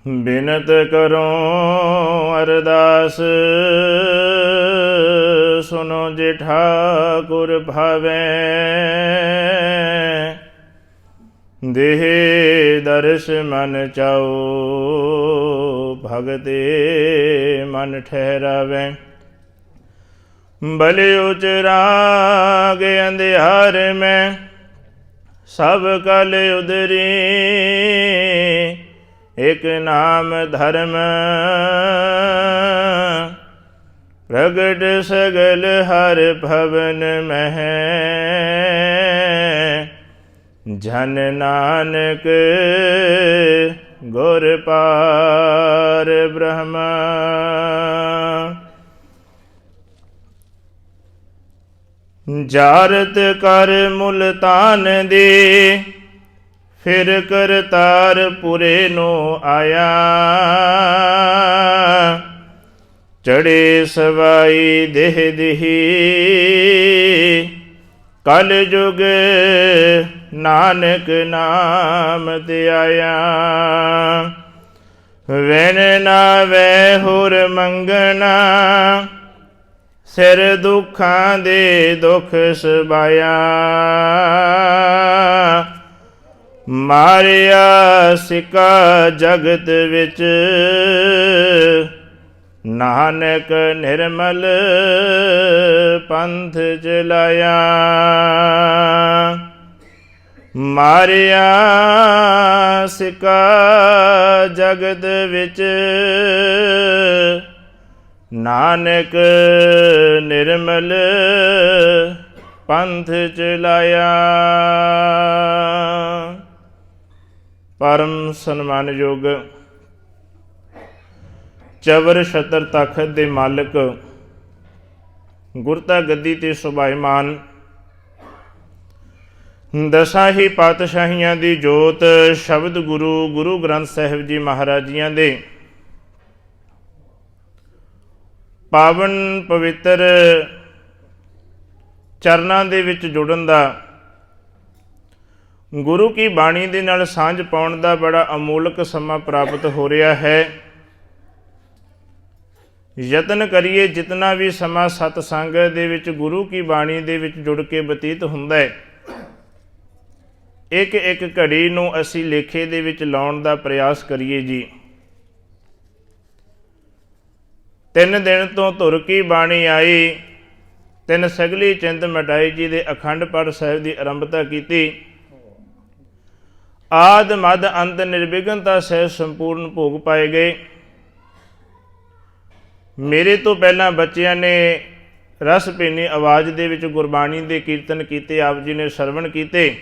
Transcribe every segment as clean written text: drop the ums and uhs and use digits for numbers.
ਬਿਨਤ ਕਰੋ ਅਰਦਾਸ, ਸੁਨੋ ਜੇ ਠਾਕੁਰ ਭਾਵੈ। ਦੇਹ ਦਰਸ ਮਨ ਚਾਓ, ਭਗਤੇ ਮਨ ਠਹਿਰਾਵੈ। ਬਲਿ ਉਚਰਾਗ ਅੰਧਿਆਰ ਮੈਂ, ਸਭ ਕਲ ਉਦਰੀ। ਇਕ ਨਾਮ ਧਰਮ, ਪ੍ਰਗਟ ਸਗਲ ਹਰ ਭਵਨ ਮਹਿ। ਜਨ ਨਾਨਕ ਗੁਰ ਪਾਰ ਬ੍ਰਹਮ। ਜਾਰਤ ਕਰ ਮੁਲਤਾਨ ਦੇ, ਫਿਰ ਕਰਤਾਰਪੁਰੇ ਨੂੰ ਆਇਆ। ਚੜੇ ਸਵਾਈ ਦੇਹ ਦੇਹੀ, ਕਲ ਯੁਗ ਨਾਨਕ ਨਾਮ ਧਿਆਇਆ। ਵੈਨ ਨਾ ਵੈ ਹੋਰ ਮੰਗਣਾ, ਸਿਰ ਦੁੱਖਾਂ ਦੇ ਦੁੱਖ ਸਬਾਇਆ। ਮਾਰਿਆ ਸਿਕਾ ਜਗਤ ਵਿੱਚ, ਨਾਨਕ ਨਿਰਮਲ ਪੰਥ ਚਲਾਇਆ। ਮਾਰਿਆ ਸਿਕਾ ਜਗਤ ਵਿੱਚ, ਨਾਨਕ ਨਿਰਮਲ ਪੰਥ ਚਲਾਇਆ। ਪਰਮ ਸਨਮਾਨਯੋਗ ਚਵਰ ਛਤਰ ਤਖਤ ਦੇ ਮਾਲਕ, ਗੁਰਤਾ ਗੱਦੀ ਤੇ ਸੁਭਾਈਮਾਨ, ਦਸਾਂ ਹੀ ਪਾਤਸ਼ਾਹੀਆਂ ਦੀ ਜੋਤ ਸ਼ਬਦ ਗੁਰੂ ਗੁਰੂ ਗ੍ਰੰਥ ਸਾਹਿਬ ਜੀ ਮਹਾਰਾਜ ਜੀਆਂ ਦੇ ਪਾਵਨ ਪਵਿੱਤਰ ਚਰਨਾਂ ਦੇ ਵਿੱਚ ਜੁੜਨ ਦਾ, ਗੁਰੂ ਕੀ ਬਾਣੀ ਦੇ ਨਾਲ ਸਾਂਝ ਪਾਉਣ ਦਾ ਬੜਾ ਅਮੋਲਕ ਸਮਾਂ ਪ੍ਰਾਪਤ ਹੋ ਰਿਹਾ ਹੈ। ਯਤਨ ਕਰੀਏ ਜਿਤਨਾ ਵੀ ਸਮਾਂ ਸਤਸੰਗ ਦੇ ਵਿੱਚ ਗੁਰੂ ਕੀ ਬਾਣੀ ਦੇ ਵਿੱਚ ਜੁੜ ਕੇ ਬਤੀਤ ਹੁੰਦਾ ਹੈ, ਇੱਕ ਇੱਕ ਘੜੀ ਨੂੰ ਅਸੀਂ ਲੇਖੇ ਦੇ ਵਿੱਚ ਲਾਉਣ ਦਾ ਪ੍ਰਯਾਸ ਕਰੀਏ ਜੀ। 3 ਦਿਨ ਤੋਂ ਧੁਰ ਕੀ ਬਾਣੀ ਆਈ, 3 ਸਗਲੀ ਚਿੰਤ ਮਿਟਾਈ ਜੀ ਦੇ ਅਖੰਡ ਪਾਠ ਸਾਹਿਬ ਦੀ ਆਰੰਭਤਾ ਕੀਤੀ। ਆਦ ਮਦ ਅੰਤ ਨਿਰਵਿਘਨਤਾ ਸਹਿ ਸੰਪੂਰਨ ਭੋਗ ਪਾਏ ਗਏ। ਮੇਰੇ ਤੋਂ ਪਹਿਲਾਂ ਬੱਚਿਆਂ ਨੇ ਰਸ ਭਿੰਨੀ ਆਵਾਜ਼ ਦੇ ਵਿੱਚ ਗੁਰਬਾਣੀ ਦੇ ਕੀਰਤਨ ਕੀਤੇ, ਆਪ ਜੀ ਨੇ ਸਰਵਣ ਕੀਤੇ।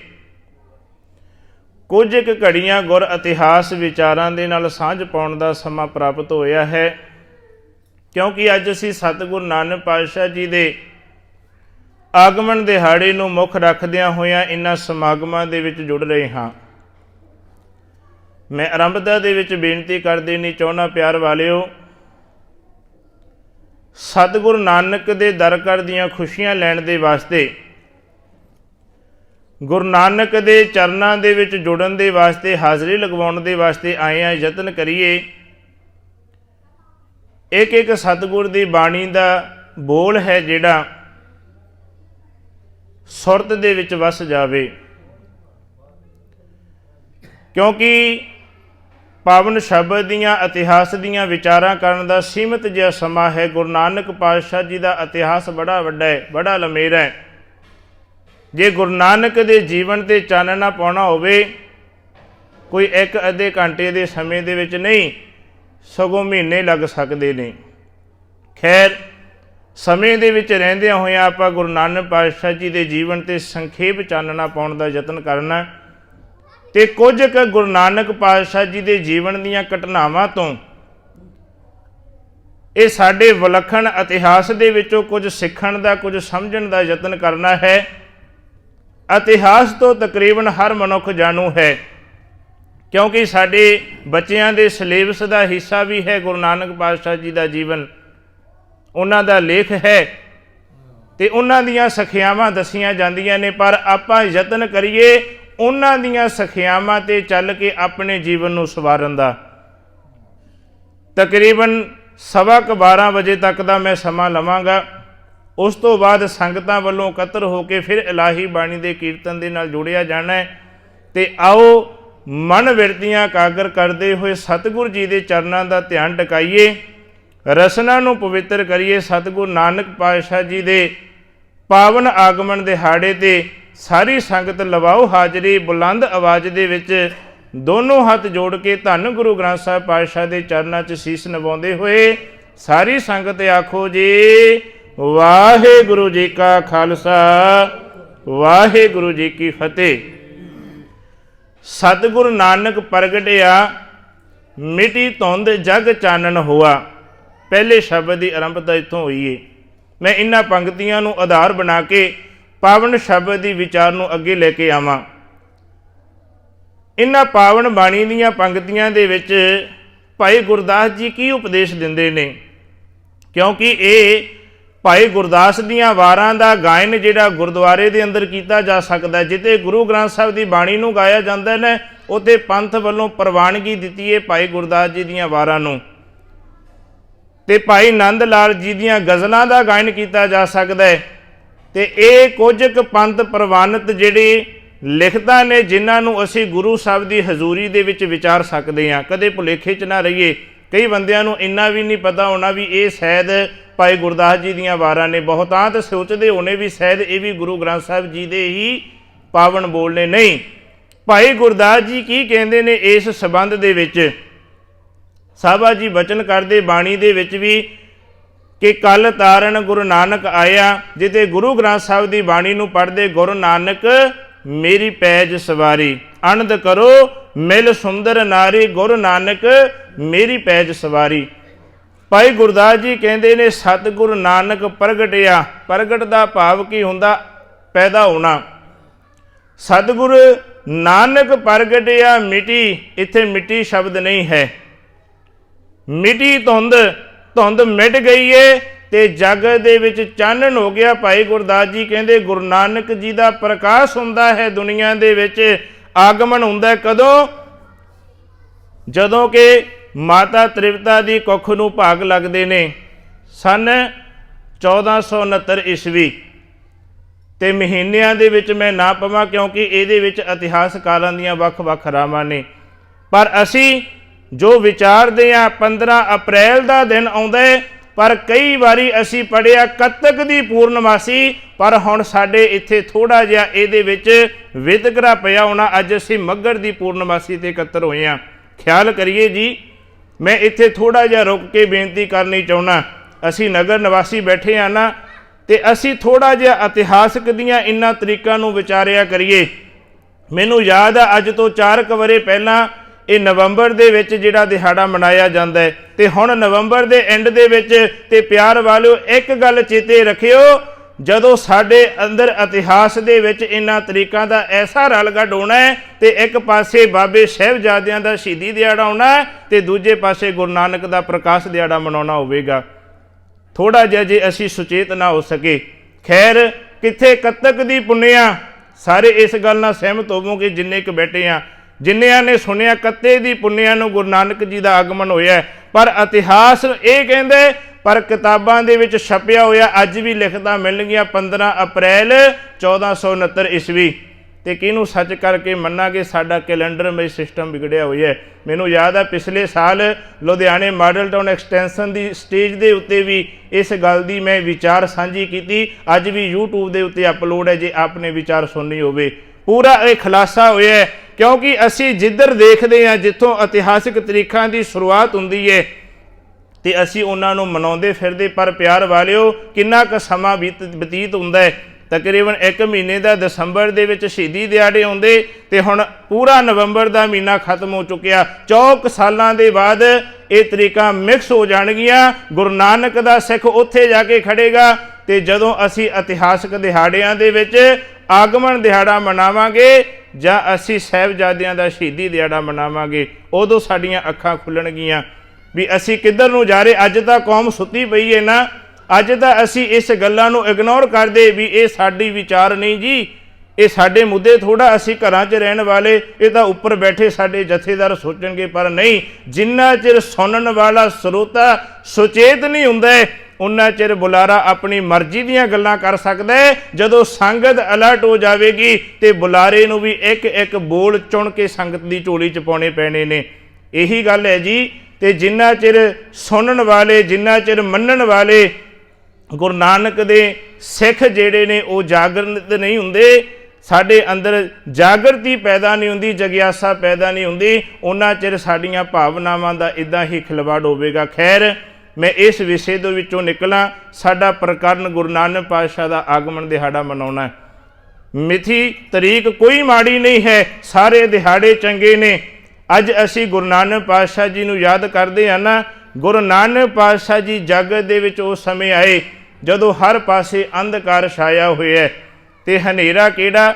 ਕੁਝ ਕੁ ਘੜੀਆਂ ਗੁਰ ਇਤਿਹਾਸ ਵਿਚਾਰਾਂ ਦੇ ਨਾਲ ਸਾਂਝ ਪਾਉਣ ਦਾ ਸਮਾਂ ਪ੍ਰਾਪਤ ਹੋਇਆ ਹੈ, ਕਿਉਂਕਿ ਅੱਜ ਅਸੀਂ ਸਤਿਗੁਰੂ ਨਾਨਕ ਪਾਤਸ਼ਾਹ ਜੀ ਦੇ ਆਗਮਨ ਦਿਹਾੜੇ ਨੂੰ ਮੁੱਖ ਰੱਖਦਿਆਂ ਹੋਇਆਂ ਇਨ੍ਹਾਂ ਸਮਾਗਮਾਂ ਦੇ ਵਿੱਚ ਜੁੜ ਰਹੇ ਹਾਂ। ਮੈਂ ਆਰੰਭਤਾ ਦੇ ਵਿੱਚ ਬੇਨਤੀ ਕਰ ਦੇਣੀ ਚਾਹੁੰਦਾ, ਪਿਆਰ ਵਾਲਿਓ, ਸਤਿਗੁਰੂ ਨਾਨਕ ਦੇ ਦਰ ਘਰ ਦੀਆਂ ਖੁਸ਼ੀਆਂ ਲੈਣ ਦੇ ਵਾਸਤੇ, ਗੁਰੂ ਨਾਨਕ ਦੇ ਚਰਨਾਂ ਦੇ ਵਿੱਚ ਜੁੜਨ ਦੇ ਵਾਸਤੇ, ਹਾਜ਼ਰੀ ਲਗਵਾਉਣ ਦੇ ਵਾਸਤੇ ਆਏ ਹਾਂ। ਯਤਨ ਕਰੀਏ ਇੱਕ ਇੱਕ ਸਤਿਗੁਰ ਦੀ ਬਾਣੀ ਦਾ ਬੋਲ ਹੈ ਜਿਹੜਾ ਸੁਰਤ ਦੇ ਵਿੱਚ ਵਸ ਜਾਵੇ, ਕਿਉਂਕਿ ਪਾਵਨ ਸ਼ਬਦ ਦੀਆਂ ਇਤਿਹਾਸ ਦੀਆਂ ਵਿਚਾਰਾਂ ਕਰਨ ਦਾ ਸੀਮਿਤ ਜਿਹਾ ਸਮਾਂ ਹੈ। ਗੁਰੂ ਨਾਨਕ ਪਾਤਸ਼ਾਹ ਜੀ ਦਾ ਇਤਿਹਾਸ ਬੜਾ ਵੱਡਾ ਹੈ, ਬੜਾ ਲੰਮੇਰਾ ਹੈ। ਜੇ ਗੁਰੂ ਨਾਨਕ ਦੇ ਜੀਵਨ 'ਤੇ ਚਾਨਣਾ ਪਾਉਣਾ ਹੋਵੇ, ਕੋਈ 1 ਅੱਧੇ ਘੰਟੇ ਦੇ ਸਮੇਂ ਦੇ ਵਿੱਚ ਨਹੀਂ, ਸਗੋਂ ਮਹੀਨੇ ਲੱਗ ਸਕਦੇ ਨੇ। ਖੈਰ, ਸਮੇਂ ਦੇ ਵਿੱਚ ਰਹਿੰਦਿਆਂ ਹੋਇਆਂ ਆਪਾਂ ਗੁਰੂ ਨਾਨਕ ਪਾਤਸ਼ਾਹ ਜੀ ਦੇ ਜੀਵਨ 'ਤੇ ਸੰਖੇਪ ਚਾਨਣਾ ਪਾਉਣ ਦਾ ਯਤਨ ਕਰਨਾ, ਅਤੇ ਕੁਝ ਕੁ ਗੁਰੂ ਨਾਨਕ ਪਾਤਸ਼ਾਹ ਜੀ ਦੇ ਜੀਵਨ ਦੀਆਂ ਘਟਨਾਵਾਂ ਤੋਂ ਇਹ ਸਾਡੇ ਵਿਲੱਖਣ ਇਤਿਹਾਸ ਦੇ ਵਿੱਚੋਂ ਕੁਝ ਸਿੱਖਣ ਦਾ, ਕੁਝ ਸਮਝਣ ਦਾ ਯਤਨ ਕਰਨਾ ਹੈ। ਇਤਿਹਾਸ ਤੋਂ ਤਕਰੀਬਨ ਹਰ ਮਨੁੱਖ ਜਾਣੂ ਹੈ, ਕਿਉਂਕਿ ਸਾਡੇ ਬੱਚਿਆਂ ਦੇ ਸਿਲੇਬਸ ਦਾ ਹਿੱਸਾ ਵੀ ਹੈ ਗੁਰੂ ਨਾਨਕ ਪਾਤਸ਼ਾਹ ਜੀ ਦਾ ਜੀਵਨ, ਉਹਨਾਂ ਦਾ ਲੇਖ ਹੈ ਅਤੇ ਉਹਨਾਂ ਦੀਆਂ ਸਿੱਖਿਆਵਾਂ ਦੱਸੀਆਂ ਜਾਂਦੀਆਂ ਨੇ। ਪਰ ਆਪਾਂ ਯਤਨ ਕਰੀਏ ਉਹਨਾਂ ਦੀਆਂ ਸਿੱਖਿਆਵਾਂ 'ਤੇ ਚੱਲ ਕੇ ਆਪਣੇ ਜੀਵਨ ਨੂੰ ਸਵਾਰਨ ਦਾ। तकरीबन 12:15 वजे तक का मैं समा लवांगा। उस तो बाद संगतां वल्लों इकत्तर होकर फिर इलाही बाणी के कीर्तन के नाल जुड़िया जाना है। तो आओ मन विरतियां कागर करते हुए सतगुरु जी के चरणों का ध्यान टकाइए, रसना नूं पवित्र करिए। सतगुरु नानक पातशाह जी के पावन आगमन दिहाड़े ते सारी संगत लवाओ हाजरी। बुलंद आवाज़ दे विच दोनों हाथ जोड़ के धन गुरु ग्रंथ साहिब पातशाह के चरणों च शीश नवाउंदे हुए सारी संगत आखो जी वाहिगुरु जी का खालसा वाहिगुरु जी की फतेह। सतगुरु नानक प्रगटिया मिटी धुंध जग चानन हुआ। पहले शब्द की आरंभता इत्थों हुई है। मैं इन्हां पंक्तियां नूं आधार बना के पावन शब्द की विचार नूं अगे लेके आवां। इन्हां पावन बाणी दीयां पंक्तियां दे विच भाई गुरदास जी की उपदेश दिंदे ने, क्योंकि ये भाई गुरदास दियां वारां दा गायन जिहड़ा गुरुद्वारे दे अंदर कीता जा सकदा है। जिते गुरु ग्रंथ साहिब की बाणी नूं गाया जांदा है उत्ते पंथ वल्लों प्रवानगी दित्ती है भाई गुरदास जी दियां वारां नूं। ते भाई नंद लाल जी दियां गज़लां दा गायन किया जा सकता है। तो ये कुछ क पंथ प्रवानित जिहड़े लिखतां ने जिन्हां असी गुरु साहब की हजूरी दे विच विचार सकते हैं। कदे भुलेखे च ना रहिए। कई बंदियां नूं इन्ना भी नहीं पता होना भी ये शायद भाई गुरदास जी दियां वारां ने। बहुतां तो सोचते होने भी शायद ये भी गुरु ग्रंथ साहिब जी दे ही पावन बोल ने। नहीं, भाई गुरदास जी की कहते ने इस संबंध दे विच साहबा जी वचन करते बाणी दे विच भी कि कल तारन गुरु नानक आया। जिते गुरु ग्रंथ साहिब की बाणी नूं पढ़दे गुरु नानक मेरी पैज सवारी आनंद करो मिल सुंदर नारी गुरु नानक मेरी पैज सवारी। भाई गुरदास जी कहते ने सतगुरु नानक प्रगटिया। प्रगट का भाव की हुंदा पैदा होना। सतगुरु नानक प्रगटिया मिटी, इत्थे मिटी शब्द नहीं है। मिटी धुंध, धुंध मिट गई है ते जग दे विच चानन हो गया। भाई गुरदास जी कहते गुरु नानक जी का प्रकाश हुंदा है दुनिया दे विच। आगमन हुंदा है कदों? जदों कि माता त्रिवता की कुख नूं भाग लगते ने सन 1469 ईस्वी। ते महीनिਆਂ ਦੇ ਵਿੱਚ मैं ना पवां क्योंकि ਇਹਦੇ ਵਿੱਚ इतिहास कालां ਦੀਆਂ ਵੱਖ-ਵੱਖ ਰਾਵਾਂ ने। पर असी जो विचारते हैं 15 अप्रैल का दिन आउंदा है, पर कई बारी असी पढ़िया कत्तक की पूर्णमासी। पर हुण साडे इत्थे थोड़ा जिहा ਇਹਦੇ ਵਿੱਚ वितकरा पिया होना। अज असी मग्घर की पूर्णमासी ते इकत्तर होए हां। ख्याल करिए जी, मैं इत्थे थोड़ा जिहा रुक के बेनती करनी चाहुंदा। असी नगर निवासी बैठे हाँ ना, तो असी थोड़ा जिहा इतिहासक दियां इन्हां तरीकां नूं विचारिया करिए। मैनूं याद आ अज तो 4 वरे पहलां ये नवंबर दे विच जिहड़ा दिहाड़ा मनाया जाता है। तो हुण नवंबर दे एंड दे विच ते प्यार वालिओ एक गल चेते रखियो, जदों साडे अंदर इतिहास दे विच इन्हां तरीकां दा ऐसा रलगढ़ होना है। तो एक पासे बाबे साहिबजादियां दा शहीदी दिहाड़ा होना है, तो दूजे पासे गुरु नानक दा प्रकाश दिहाड़ा मनाउणा होवेगा। थोड़ा जिहा जे असी सुचेत ना हो सके। खैर कित्थे कत्तक दी पुण्या, सारे इस गल नाल सहमत होवोगे जिन्ने क बैठे हैं। जिन्नियां ने सुनिया कत्ते दी पुण्या नूं गुरु नानक जी का आगमन होया। पर इतिहास ये कहंदे, पर किताबां दे विच छपिया होया अज भी लिखतां मिलणगीਆਂ 15 अप्रैल 1469 ईस्वी। तो किनूं सच करके मन्नांगे साडा कैलेंडरमय सिस्टम बिगड़िया होया है। मैनूं याद है पिछले साल लुधियाने मॉडल टाउन एक्सटेंशन की स्टेज के उत्ते भी इस गल की मैं विचार साझी की। अज भी यूट्यूब के उत्ते अपलोड है, जे आपने विचार सुननी होवे। पूरा ये खुलासा होया है, क्योंकि असी जिधर देखते हैं जिथों इतिहासिक तरीकों की शुरुआत हुंदी है तो असी उन्होंने मनाउंदे फिरदे। पर प्यार वालिओ किन्ना क समा बतीत हुंदा है। तकरीबन 1 महीने का दसंबर दे विच शहीदी दिहाड़े आउंदे ते हुण पूरा नवंबर का महीना खत्म हो चुकिया। 4 सालां दे बाद ये तरीका मिक्स हो जाणगीਆਂ। गुरु नानक दा सिख उत्थे जाके खड़ेगा। तो जदों असी इतिहासक दिहाड़िਆਂ दे विच आगमन दिहाड़ा मनावांगे जां असी साहिबजादियां दा शहीदी दिहाड़ा मनावांगे, उदों साडीआं अखां खुलणगीਆਂ भी असी किधर नूं जा रहे। अज तां कौम सुत्ती पई है ना, अज तां असी इस गल्लां नूं इग्नोर करदे भी ये साडी विचार नहीं जी, ਇਹ ਸਾਡੇ ਮੁੱਦੇ ਥੋੜਾ ਅਸੀਂ ਘਰਾਂ 'ਚ ਰਹਿਣ ਵਾਲੇ ਇਹ ਤਾਂ ਉੱਪਰ ਬੈਠੇ ਸਾਡੇ ਜਥੇਦਾਰ ਸੋਚਣਗੇ, ਪਰ ਨਹੀਂ, ਜਿੰਨਾ ਚਿਰ ਸੁਣਨ ਵਾਲਾ ਸਰੋਤਾ ਸੁਚੇਤ ਨਹੀਂ ਹੁੰਦਾ ਉਨਾ ਚਿਰ ਬੁਲਾਰਾ ਆਪਣੀ ਮਰਜ਼ੀ ਦੀਆਂ ਗੱਲਾਂ ਕਰ ਸਕਦਾ ਹੈ। ਜਦੋਂ ਸੰਗਤ ਅਲਰਟ ਹੋ ਜਾਵੇਗੀ ਤੇ ਬੁਲਾਰੇ ਨੂੰ ਵੀ ਇੱਕ ਇੱਕ ਬੋਲ ਚੁਣ ਕੇ ਸੰਗਤ ਦੀ ਝੋਲੀ 'ਚ ਪਾਉਣੇ ਪੈਣੇ ਨੇ। ਇਹੀ ਗੱਲ ਹੈ ਜੀ। ਤੇ ਜਿੰਨਾ ਚਿਰ ਸੁਣਨ ਵਾਲੇ, ਜਿੰਨਾ ਚਿਰ ਮੰਨਣ ਵਾਲੇ ਗੁਰੂ ਨਾਨਕ ਦੇ ਸਿੱਖ ਜਿਹੜੇ ਨੇ ਉਹ ਜਾਗਰਤ ਨਹੀਂ ਹੁੰਦੇ, ਸਾਡੇ ਅੰਦਰ ਜਾਗਰਤੀ ਪੈਦਾ ਨਹੀਂ ਹੁੰਦੀ, ਜਗਿਆਸਾ ਪੈਦਾ ਨਹੀਂ ਹੁੰਦੀ, ਉਹਨਾਂ ਚਿਰ ਸਾਡੀਆਂ ਭਾਵਨਾਵਾਂ ਦਾ ਇੱਦਾਂ ਹੀ ਖਿਲਵਾੜ ਹੋਵੇਗਾ। ਖੈਰ, ਮੈਂ ਇਸ ਵਿਸ਼ੇ ਦੇ ਵਿੱਚੋਂ ਨਿਕਲਾਂ। ਸਾਡਾ ਪ੍ਰਕਰਨ ਗੁਰੂ ਨਾਨਕ ਪਾਤਸ਼ਾਹ ਦਾ ਆਗਮਨ ਦਿਹਾੜਾ ਮਨਾਉਣਾ। ਮਿਥੀ ਤਰੀਕ ਕੋਈ ਮਾੜੀ ਨਹੀਂ ਹੈ, ਸਾਰੇ ਦਿਹਾੜੇ ਚੰਗੇ ਨੇ। ਅੱਜ ਅਸੀਂ ਗੁਰੂ ਨਾਨਕ ਪਾਤਸ਼ਾਹ ਜੀ ਨੂੰ ਯਾਦ ਕਰਦੇ ਹਾਂ ਨਾ। ਗੁਰੂ ਨਾਨਕ ਪਾਤਸ਼ਾਹ ਜੀ ਜਗਤ ਦੇ ਵਿੱਚ ਉਸ ਸਮੇਂ ਆਏ ਜਦੋਂ ਹਰ ਪਾਸੇ ਅੰਧਕਾਰ ਛਾਇਆ ਹੋਇਆ ਤੇ ਹਨੇਰਾ ਕਿਹੜਾ,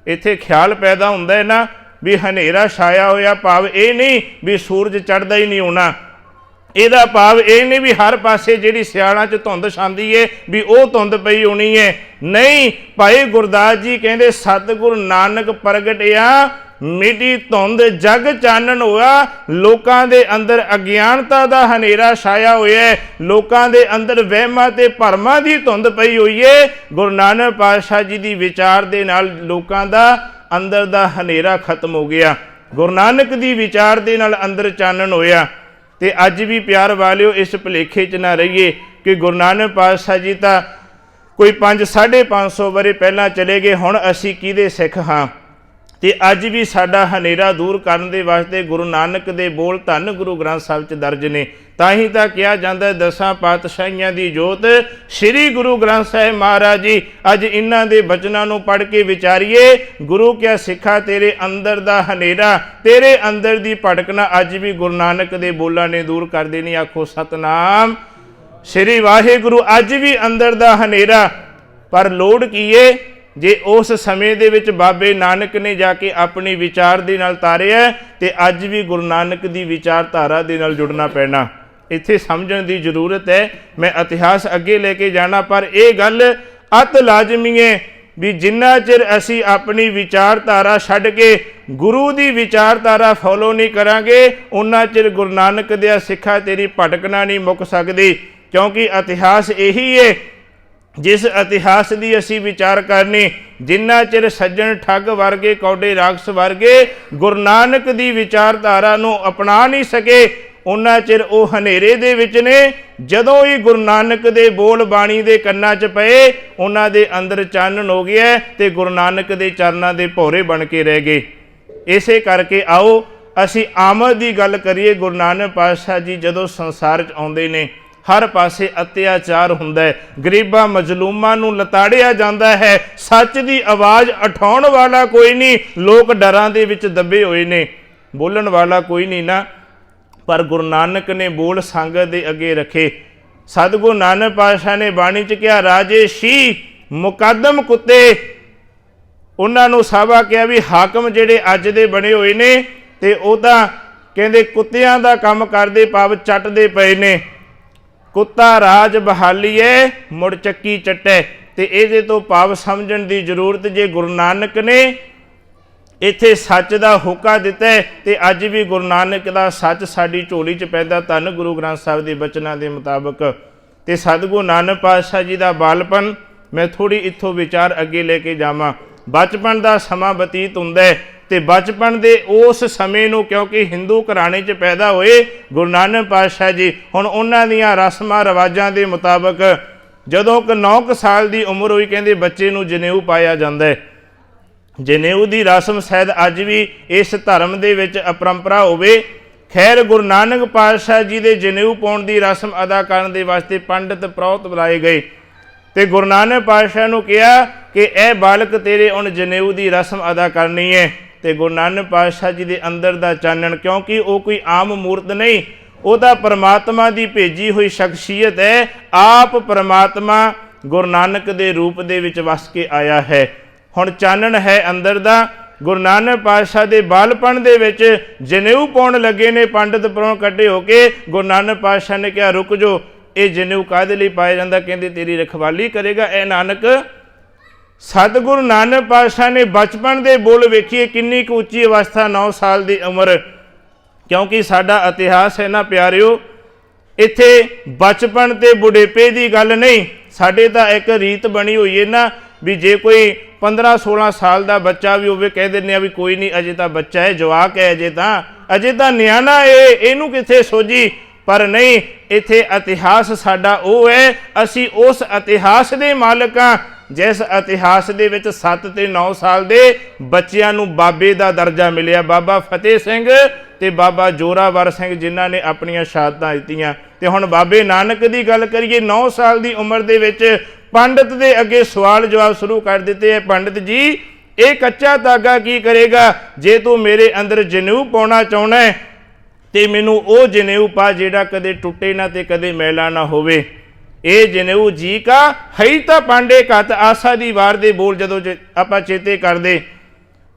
ਇੱਥੇ ਖਿਆਲ ਪੈਦਾ ਹੁੰਦਾ ਹੈ ਨਾ ਵੀ ਹਨੇਰਾ ਛਾਇਆ ਹੋਇਆ, ਭਾਵ ਇਹ ਨਹੀਂ ਵੀ ਸੂਰਜ ਚੜ੍ਹਦਾ ਹੀ ਨਹੀਂ ਹੋਣਾ। ਇਹਦਾ ਭਾਵ ਇਹ ਨਹੀਂ ਵੀ ਹਰ ਪਾਸੇ ਜਿਹੜੀ ਸਿਆਲਾਂ 'ਚ ਧੁੰਦ ਛਾਂਦੀ ਏ ਵੀ ਉਹ ਧੁੰਦ ਪਈ ਹੋਣੀ ਹੈ। ਨਹੀਂ, ਭਾਈ ਗੁਰਦਾਸ ਜੀ ਕਹਿੰਦੇ ਸਤਿਗੁਰੂ ਨਾਨਕ ਪ੍ਰਗਟਿਆ ਮਿੱਟੀ ਧੁੰਦ ਜਗ ਚਾਨਣ ਹੋਇਆ। ਲੋਕਾਂ ਦੇ ਅੰਦਰ ਅਗਿਆਨਤਾ ਦਾ ਹਨੇਰਾ ਛਾਇਆ ਹੋਇਆ ਹੈ, ਲੋਕਾਂ ਦੇ ਅੰਦਰ ਵਹਿਮਾਂ ਤੇ ਭਰਮਾਂ ਦੀ ਧੁੰਦ ਪਈ ਹੋਈ ਹੈ। ਗੁਰੂ ਨਾਨਕ ਪਾਤਸ਼ਾਹ ਜੀ ਦੀ ਵਿਚਾਰ ਦੇ ਨਾਲ ਲੋਕਾਂ ਦਾ ਅੰਦਰ ਦਾ ਹਨੇਰਾ ਖਤਮ ਹੋ ਗਿਆ। ਗੁਰੂ ਨਾਨਕ ਦੀ ਵਿਚਾਰ ਦੇ ਨਾਲ ਅੰਦਰ ਚਾਨਣ ਹੋਇਆ। ਤੇ ਅੱਜ ਵੀ ਪਿਆਰ ਵਾਲਿਓ ਇਸ ਭੁਲੇਖੇ 'ਚ ਨਾ ਰਹੀਏ ਕਿ ਗੁਰੂ ਨਾਨਕ ਪਾਤਸ਼ਾਹ ਜੀ ਤਾਂ ਕੋਈ 500-550 ਵਰੇ ਪਹਿਲਾਂ ਚਲੇ ਗਏ, ਹੁਣ ਅਸੀਂ ਕਿਹਦੇ ਸਿੱਖ ਹਾਂ। ਤੇ ਅੱਜ ਵੀ ਸਾਡਾ ਹਨੇਰਾ ਦੂਰ ਕਰਨ ਦੇ ਵਾਸਤੇ ਗੁਰੂ ਨਾਨਕ ਦੇ ਬੋਲ ਧੰਨ ਗੁਰੂ ਗ੍ਰੰਥ ਸਾਹਿਬ 'ਚ ਦਰਜ ਨੇ। ਤਾਂ ਹੀ ਤਾਂ ਕਿਹਾ ਜਾਂਦਾ ਦਸਾਂ ਪਾਤਸ਼ਾਹੀਆਂ ਦੀ ਜੋਤ ਸ੍ਰੀ ਗੁਰੂ ਗ੍ਰੰਥ ਸਾਹਿਬ ਮਹਾਰਾਜ ਜੀ। ਅੱਜ ਇਹਨਾਂ ਦੇ ਬਚਨਾਂ ਨੂੰ ਪੜ੍ਹ ਕੇ ਵਿਚਾਰੀਏ। ਗੁਰੂ ਕਿਆ ਸਿੱਖਾ ਤੇਰੇ ਅੰਦਰ ਦਾ ਹਨੇਰਾ, ਤੇਰੇ ਅੰਦਰ ਦੀ ਭਟਕਣਾ ਅੱਜ ਵੀ ਗੁਰੂ ਨਾਨਕ ਦੇ ਬੋਲਾਂ ਨੇ ਦੂਰ ਕਰ ਦੇਣੀ। ਆਖੋ ਸਤਨਾਮ ਸ੍ਰੀ ਵਾਹਿਗੁਰੂ। ਅੱਜ ਵੀ ਅੰਦਰ ਦਾ ਹਨੇਰਾ, ਪਰ ਲੋੜ ਕੀ ਏ? ਜੇ ਉਸ ਸਮੇਂ ਦੇ ਵਿੱਚ ਬਾਬੇ ਨਾਨਕ ਨੇ ਜਾ ਕੇ ਆਪਣੀ ਵਿਚਾਰ ਦੇ ਨਾਲ ਤਾਰਿਆ ਤੇ ਅੱਜ ਵੀ ਗੁਰੂ ਨਾਨਕ ਦੀ ਵਿਚਾਰਧਾਰਾ ਦੇ ਨਾਲ ਜੁੜਨਾ ਪੈਣਾ। ਇੱਥੇ ਸਮਝਣ ਦੀ ਜ਼ਰੂਰਤ ਹੈ। ਮੈਂ ਇਤਿਹਾਸ ਅੱਗੇ ਲੈ ਕੇ ਜਾਣਾ, ਪਰ ਇਹ ਗੱਲ ਅਤ ਲਾਜ਼ਮੀ ਹੈ ਵੀ ਜਿੰਨਾ ਚਿਰ ਅਸੀਂ ਆਪਣੀ ਵਿਚਾਰਧਾਰਾ ਛੱਡ ਕੇ ਗੁਰੂ ਦੀ ਵਿਚਾਰਧਾਰਾ ਫੋਲੋ ਨਹੀਂ ਕਰਾਂਗੇ, ਉਨਾ ਚਿਰ ਗੁਰੂ ਨਾਨਕ ਦੇ ਸਿੱਖਾਂ ਤੇਰੀ ਭਟਕਣਾ ਨਹੀਂ ਮੁੱਕ ਸਕਦੀ। ਕਿਉਂਕਿ ਇਤਿਹਾਸ ਇਹੀ ਹੈ ਜਿਸ ਇਤਿਹਾਸ ਦੀ ਅਸੀਂ ਵਿਚਾਰ ਕਰਨੀ। ਜਿੰਨਾ ਚਿਰ ਸੱਜਣ ਠੱਗ ਵਰਗੇ, ਕੌਡੇ ਰਾਖਸ਼ ਵਰਗੇ ਗੁਰੂ ਨਾਨਕ ਦੀ ਵਿਚਾਰਧਾਰਾ ਨੂੰ ਅਪਣਾ ਨਹੀਂ ਸਕੇ, ਉਹਨਾਂ ਚਿਰ ਉਹ ਹਨੇਰੇ ਦੇ ਵਿੱਚ ਨੇ। ਜਦੋਂ ਹੀ ਗੁਰੂ ਨਾਨਕ ਦੇ ਬੋਲ ਬਾਣੀ ਦੇ ਕੰਨਾਂ 'ਚ ਪਏ, ਉਹਨਾਂ ਦੇ ਅੰਦਰ ਚਾਨਣ ਹੋ ਗਿਆ ਤੇ ਗੁਰੂ ਨਾਨਕ ਦੇ ਚਰਨਾਂ ਦੇ ਭੌਰੇ ਬਣ ਕੇ ਰਹਿ ਗਏ। ਇਸੇ ਕਰਕੇ ਆਓ ਅਸੀਂ ਆਮਦ ਦੀ ਗੱਲ ਕਰੀਏ। ਗੁਰੂ ਨਾਨਕ ਪਾਤਸ਼ਾਹ ਜੀ ਜਦੋਂ ਸੰਸਾਰ 'ਚ ਆਉਂਦੇ ਨੇ, ਹਰ ਪਾਸੇ ਅਤਿਆਚਾਰ ਹੁੰਦਾ ਹੈ, ਗਰੀਬਾਂ ਮਜ਼ਲੂਮਾਂ ਨੂੰ ਲਤਾੜਿਆ ਜਾਂਦਾ ਹੈ। ਸੱਚ ਦੀ ਆਵਾਜ਼ ਉਠਾਉਣ ਵਾਲਾ ਕੋਈ ਨਹੀਂ, ਲੋਕ ਡਰਾਂ ਦੇ ਵਿੱਚ ਦੱਬੇ ਹੋਏ ਨੇ, ਬੋਲਣ ਵਾਲਾ ਕੋਈ ਨਹੀਂ ਨਾ। ਪਰ ਗੁਰੂ ਨਾਨਕ ਨੇ ਬੋਲ ਸੰਗਤ ਦੇ ਅੱਗੇ ਰੱਖੇ। ਸਤਿਗੁਰੂ ਨਾਨਕ ਪਾਤਸ਼ਾਹ ਨੇ ਬਾਣੀ 'ਚ ਕਿਹਾ ਰਾਜੇ ਸ਼ੀ ਮੁਕੱਦਮ ਕੁੱਤੇ। ਉਹਨਾਂ ਨੂੰ ਸਾਬਾ ਕਿਹਾ ਵੀ ਹਾਕਮ ਜਿਹੜੇ ਅੱਜ ਦੇ ਬਣੇ ਹੋਏ ਨੇ ਤੇ ਉਹ ਤਾਂ ਕਹਿੰਦੇ ਕੁੱਤਿਆਂ ਦਾ ਕੰਮ ਕਰਦੇ, ਭਾਵ ਚੱਟਦੇ ਪਏ ਨੇ। ਕੁੱਤਾ ਰਾਜ ਬਹਾਲੀਏ ਮੁੜ ਚੱਕੀ ਚੱਟੇ। ਤੇ ਇਹਦੇ ਤੋਂ ਭਾਵ ਸਮਝਣ ਦੀ ਜ਼ਰੂਰਤ, ਜੇ ਗੁਰੂ ਨਾਨਕ ਨੇ ਇੱਥੇ ਸੱਚ ਦਾ ਹੋਕਾ ਦਿੱਤਾ ਤੇ ਅੱਜ ਵੀ ਗੁਰੂ ਨਾਨਕ ਦਾ ਸੱਚ ਸਾਡੀ ਝੋਲੀ 'ਚ ਪੈਂਦਾ ਧੰਨ ਗੁਰੂ ਗ੍ਰੰਥ ਸਾਹਿਬ ਦੇ ਬਚਨਾਂ ਦੇ ਮੁਤਾਬਕ। ਤੇ ਸਤਿਗੁਰੂ ਨਾਨਕ ਪਾਤਸ਼ਾਹ ਜੀ ਦਾ ਬਾਲਪਨ, ਮੈਂ ਥੋੜ੍ਹੀ ਇੱਥੋਂ ਵਿਚਾਰ ਅੱਗੇ ਲੈ ਕੇ ਜਾਵਾਂ। ਬਚਪਨ ਦਾ ਸਮਾਂ ਬਤੀਤ ਹੁੰਦਾ ਹੈ ਤੇ ਬਚਪਨ ਦੇ ਉਸ ਸਮੇਂ ਨੂੰ, ਕਿਉਂਕਿ ਹਿੰਦੂ ਘਰਾਣੇ 'ਚ ਪੈਦਾ ਹੋਏ ਗੁਰੂ ਨਾਨਕ ਪਾਤਸ਼ਾਹ ਜੀ, ਹੁਣ ਉਹਨਾਂ ਦੀਆਂ ਰਸਮਾਂ ਰਿਵਾਜ਼ਾਂ ਦੇ ਮੁਤਾਬਕ ਜਦੋਂ ਕਿ 9 ਸਾਲ ਦੀ ਉਮਰ ਹੋਈ, ਕਹਿੰਦੇ ਬੱਚੇ ਨੂੰ ਜਨੇਊ ਪਾਇਆ ਜਾਂਦਾ ਹੈ। ਜਨੇਊ ਦੀ ਰਸਮ ਸ਼ਾਇਦ ਅੱਜ ਵੀ ਇਸ ਧਰਮ ਦੇ ਵਿੱਚ ਅਪਰੰਪਰਾ ਹੋਵੇ। ਖੈਰ, ਗੁਰੂ ਨਾਨਕ ਪਾਤਸ਼ਾਹ ਜੀ ਦੇ ਜਨੇਊ ਪਾਉਣ ਦੀ ਰਸਮ ਅਦਾ ਕਰਨ ਦੇ ਵਾਸਤੇ ਪੰਡਿਤ ਪ੍ਰੋਹਤ ਬੁਲਾਏ ਗਏ ਤੇ ਗੁਰੂ ਨਾਨਕ ਪਾਤਸ਼ਾਹ ਨੂੰ ਕਿਹਾ ਕਿ ਇਹ ਬਾਲਕ ਤੇਰੇ ਹੁਣ ਜਨੇਊ ਦੀ ਰਸਮ ਅਦਾ ਕਰਨੀ ਹੈ। ਤੇ ਗੁਰੂ ਨਾਨਕ ਪਾਤਸ਼ਾਹ ਜੀ ਦੇ ਅੰਦਰ ਦਾ ਚਾਨਣ, ਕਿਉਂਕਿ ਉਹ ਕੋਈ ਆਮ ਮੂਰਤ ਨਹੀਂ, ਉਹ ਤਾਂ ਪਰਮਾਤਮਾ ਦੀ ਭੇਜੀ ਹੋਈ ਸ਼ਖਸੀਅਤ ਹੈ। ਆਪ ਪਰਮਾਤਮਾ ਗੁਰੂ ਨਾਨਕ ਦੇ ਰੂਪ ਦੇ ਵਿੱਚ ਵਸ ਕੇ ਆਇਆ ਹੈ। ਹੁਣ ਚਾਨਣ ਹੈ ਅੰਦਰ ਦਾ। ਗੁਰੂ ਨਾਨਕ ਪਾਤਸ਼ਾਹ ਦੇ ਬਾਲਪਣ ਦੇ ਵਿੱਚ ਜਨੇਊ ਪਾਉਣ ਲੱਗੇ ਨੇ ਪੰਡਿਤ ਪਰੋਂ ਕੱਢੇ ਹੋ ਕੇ। ਗੁਰੂ ਨਾਨਕ ਪਾਤਸ਼ਾਹ ਨੇ ਕਿਹਾ ਰੁਕ ਜੋ, ਇਹ ਜਨੇਊ ਕਾਹਦੇ ਲਈ ਪਾਇਆ ਜਾਂਦਾ? ਕਹਿੰਦੇ ਤੇਰੀ ਰਖਵਾਲੀ ਕਰੇਗਾ ਇਹ ਨਾਨਕ। सतगुरु नानक पातशाह ने बचपन के बुल वेखिए किन्नी कुछ उच्ची अवस्था 9 साल की उम्र, क्योंकि साडा इतिहास है ना प्यारिओ, इत्थे बचपन ते बुढ़ेपे की गल नहीं। साडे तां एक रीत बनी हुई है ना भी जे कोई 15-16 साल का बच्चा भी होवे कह दिंदे आ भी कोई नहीं अजे तां बच्चा है, जवाक है, अजे तां न्याणा है, इहनूं कित्थे सोझी। पर नहीं, इत्थे इतिहास साडा वो है, असी उस इतिहास के मालक हाँ जिस इतिहास दे विच 7 ते 9 साल के बच्चों नूं बाबे का दर्जा मिलिया। बाबा फतेह सिंह ते बाबा जोरावर सिंह जिन्हां ने अपनियां शहादतां दित्तियां। ते हुण बाबे नानक की गल करिए, 9 साल की उम्र दे विच पंडित दे अगे सवाल जवाब शुरू कर दिते है। पंडित जी, ये कच्चा धागा की करेगा? जे तू मेरे अंदर जनेऊ पाउणा चाहुंदा है ते मैनू वो जनेऊ पा जिहड़ा कदे टुटे ना ते कदे मैला ना होवे। ये जनेऊ जी का है तो पांडे घत आसा दी वार दे बोल जदों आपां चेते करदे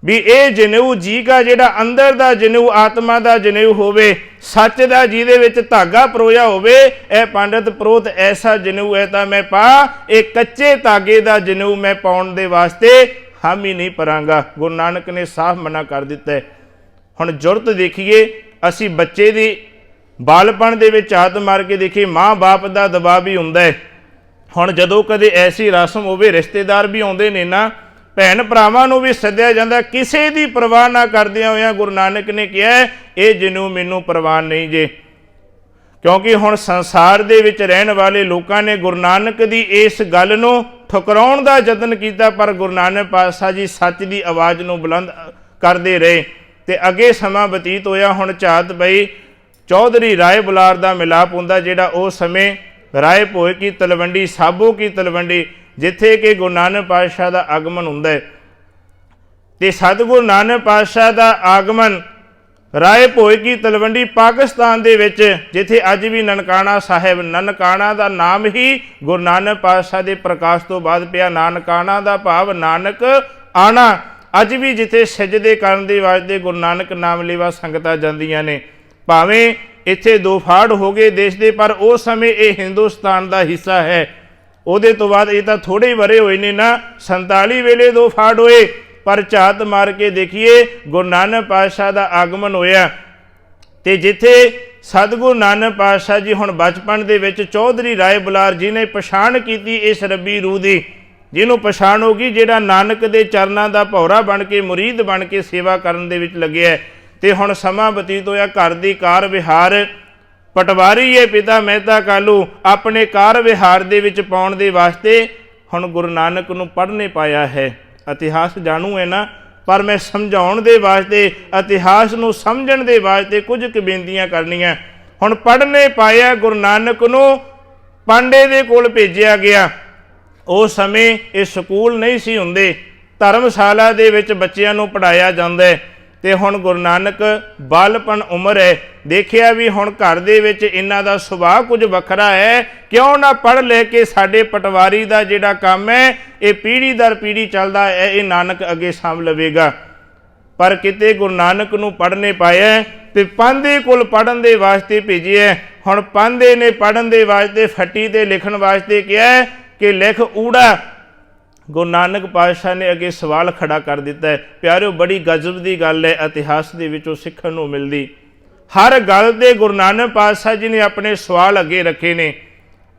भी ये जनेऊ जी का जिहड़ा अंदर दा जनेऊ आत्मा दा जनेऊ होवे, सच दा जिहदे विच धागा परोया होवे, ए पंडित प्रोत ऐसा जनेऊ है तां मैं पा, एक कच्चे धागे दा जनेऊ मैं पाउण दे वास्ते हम ही नहीं परांगा। गुरु नानक ने साफ मना कर दिता है। हुण जुरत देखिए, असी बच्चे दी बालपण दे विच हाथ मार के देखिए, माँ बाप का दबाव भी हुंदा है। हुण जदों कदे ऐसी रस्म होवे, रिश्तेदार भी आउंदे ने ना, भैन भरावां नूं भी सद्दिया जांदा, किसे दी परवाह ना करदियां होइयां गुरु नानक ने कहा ये जनेऊ मैनूं परवाह नहीं जे। क्योंकि हुण संसार दे विच रहण वाले लोकां ने गुरु नानक दी इस गल नूं ठुकराउण दा यतन कीता, पर गुरु नानक पातशाह जी सच दी आवाज़ नूं बुलंद करदे रहे। ते अगे समा बतीत होया, हुण झात पई चौधरी राय बुलार दा मिलाप हुंदा, जिहड़ा उस समय राय भोए की तलवंडी, साबो की तलवंडी, जिथे कि गुरु नानक पातशाह का आगमन हुंदा है। ते सतगुरु नानक पातशाह का आगमन राय भोए की तलवंडी पाकिस्तान दे विच, जिथे अज भी ननकाना साहिब, ननकाना का नाम ही गुरु नानक पातशाह के प्रकाश तो बाद पिया। नानकाना का भाव नानक आना। अज भी जिथे सजदे करन दे वास्ते गुरु नानक नाम लेवा संगतां जांदियां ने, भावें इत्थे दो फाड़ हो गए देश दे, पर उस समय ये हिंदुस्तान का हिस्सा है। उहदे तो बाद ये तो थोड़े ही वरे होए ने ना, 47 वेले दो फाड़ होए, पर झात मार के देखिए गुरु नानक पातशाह का आगमन होया। ते जिथे सतगुरु नानक पातशाह जी हुण बचपन दे विच चौधरी राय बुलार जी ने पछाण कीती इस रब्बी रूह दी, जिन्हों पछाण होगी जिहड़ा नानक दे चरनां दा भौरा बन के, मुरीद बन के सेवा करन दे विच लग्या है। ते हुण समा बतीत होया, घर दी कार विहार पटवारी है पिता मेहता कालू, अपने कार विहार दे विच पाउण दे वास्ते हुण गुरु नानक नूं पढ़ नहीं पाया है। इतिहास जाणू है ना, पर मैं समझाउण दे वास्ते, इतिहास नूं समझण दे वास्ते कुछ क बेनतियां करनियां। हुण पढ़ नहीं पाया, गुरु नानक नूं पांडे दे कोल भेजिया गया। उस समय ये स्कूल नहीं सी हुंदे, धर्मशाला दे विच बच्चिआं नूं पढ़ाया जांदा है। ते हुण गुरु नानक बालपन उम्र है, देखिया भी हुण घर दे विच इन्हां दा सुभाਅ कुछ वखरा है, क्यों ना पढ़ ले के साडे पटवारी दा जिहड़ा काम है ये पीढ़ी दर पीढ़ी चलदा है, ये नानक अगे साम लवेगा। पर किते गुरु नानक नूं पढ़ नहीं पाया ते पांधे कोल पढ़न दे वास्ते भेजिए। हुण पांधे ने पढ़न दे वास्ते फट्टी ते लिखण वास्ते कहा कि लिख ऊड़ा। गुरु नानक पातशाह ने अगे सवाल खड़ा कर दिता है। प्यारिओ, बड़ी गजब की गल है, इतिहास दे विचों सिੱਖਣ ਨੂੰ मिलती। हर गल दे गुरु नानक पातशाह जी ने अपने सवाल अगे रखे ने।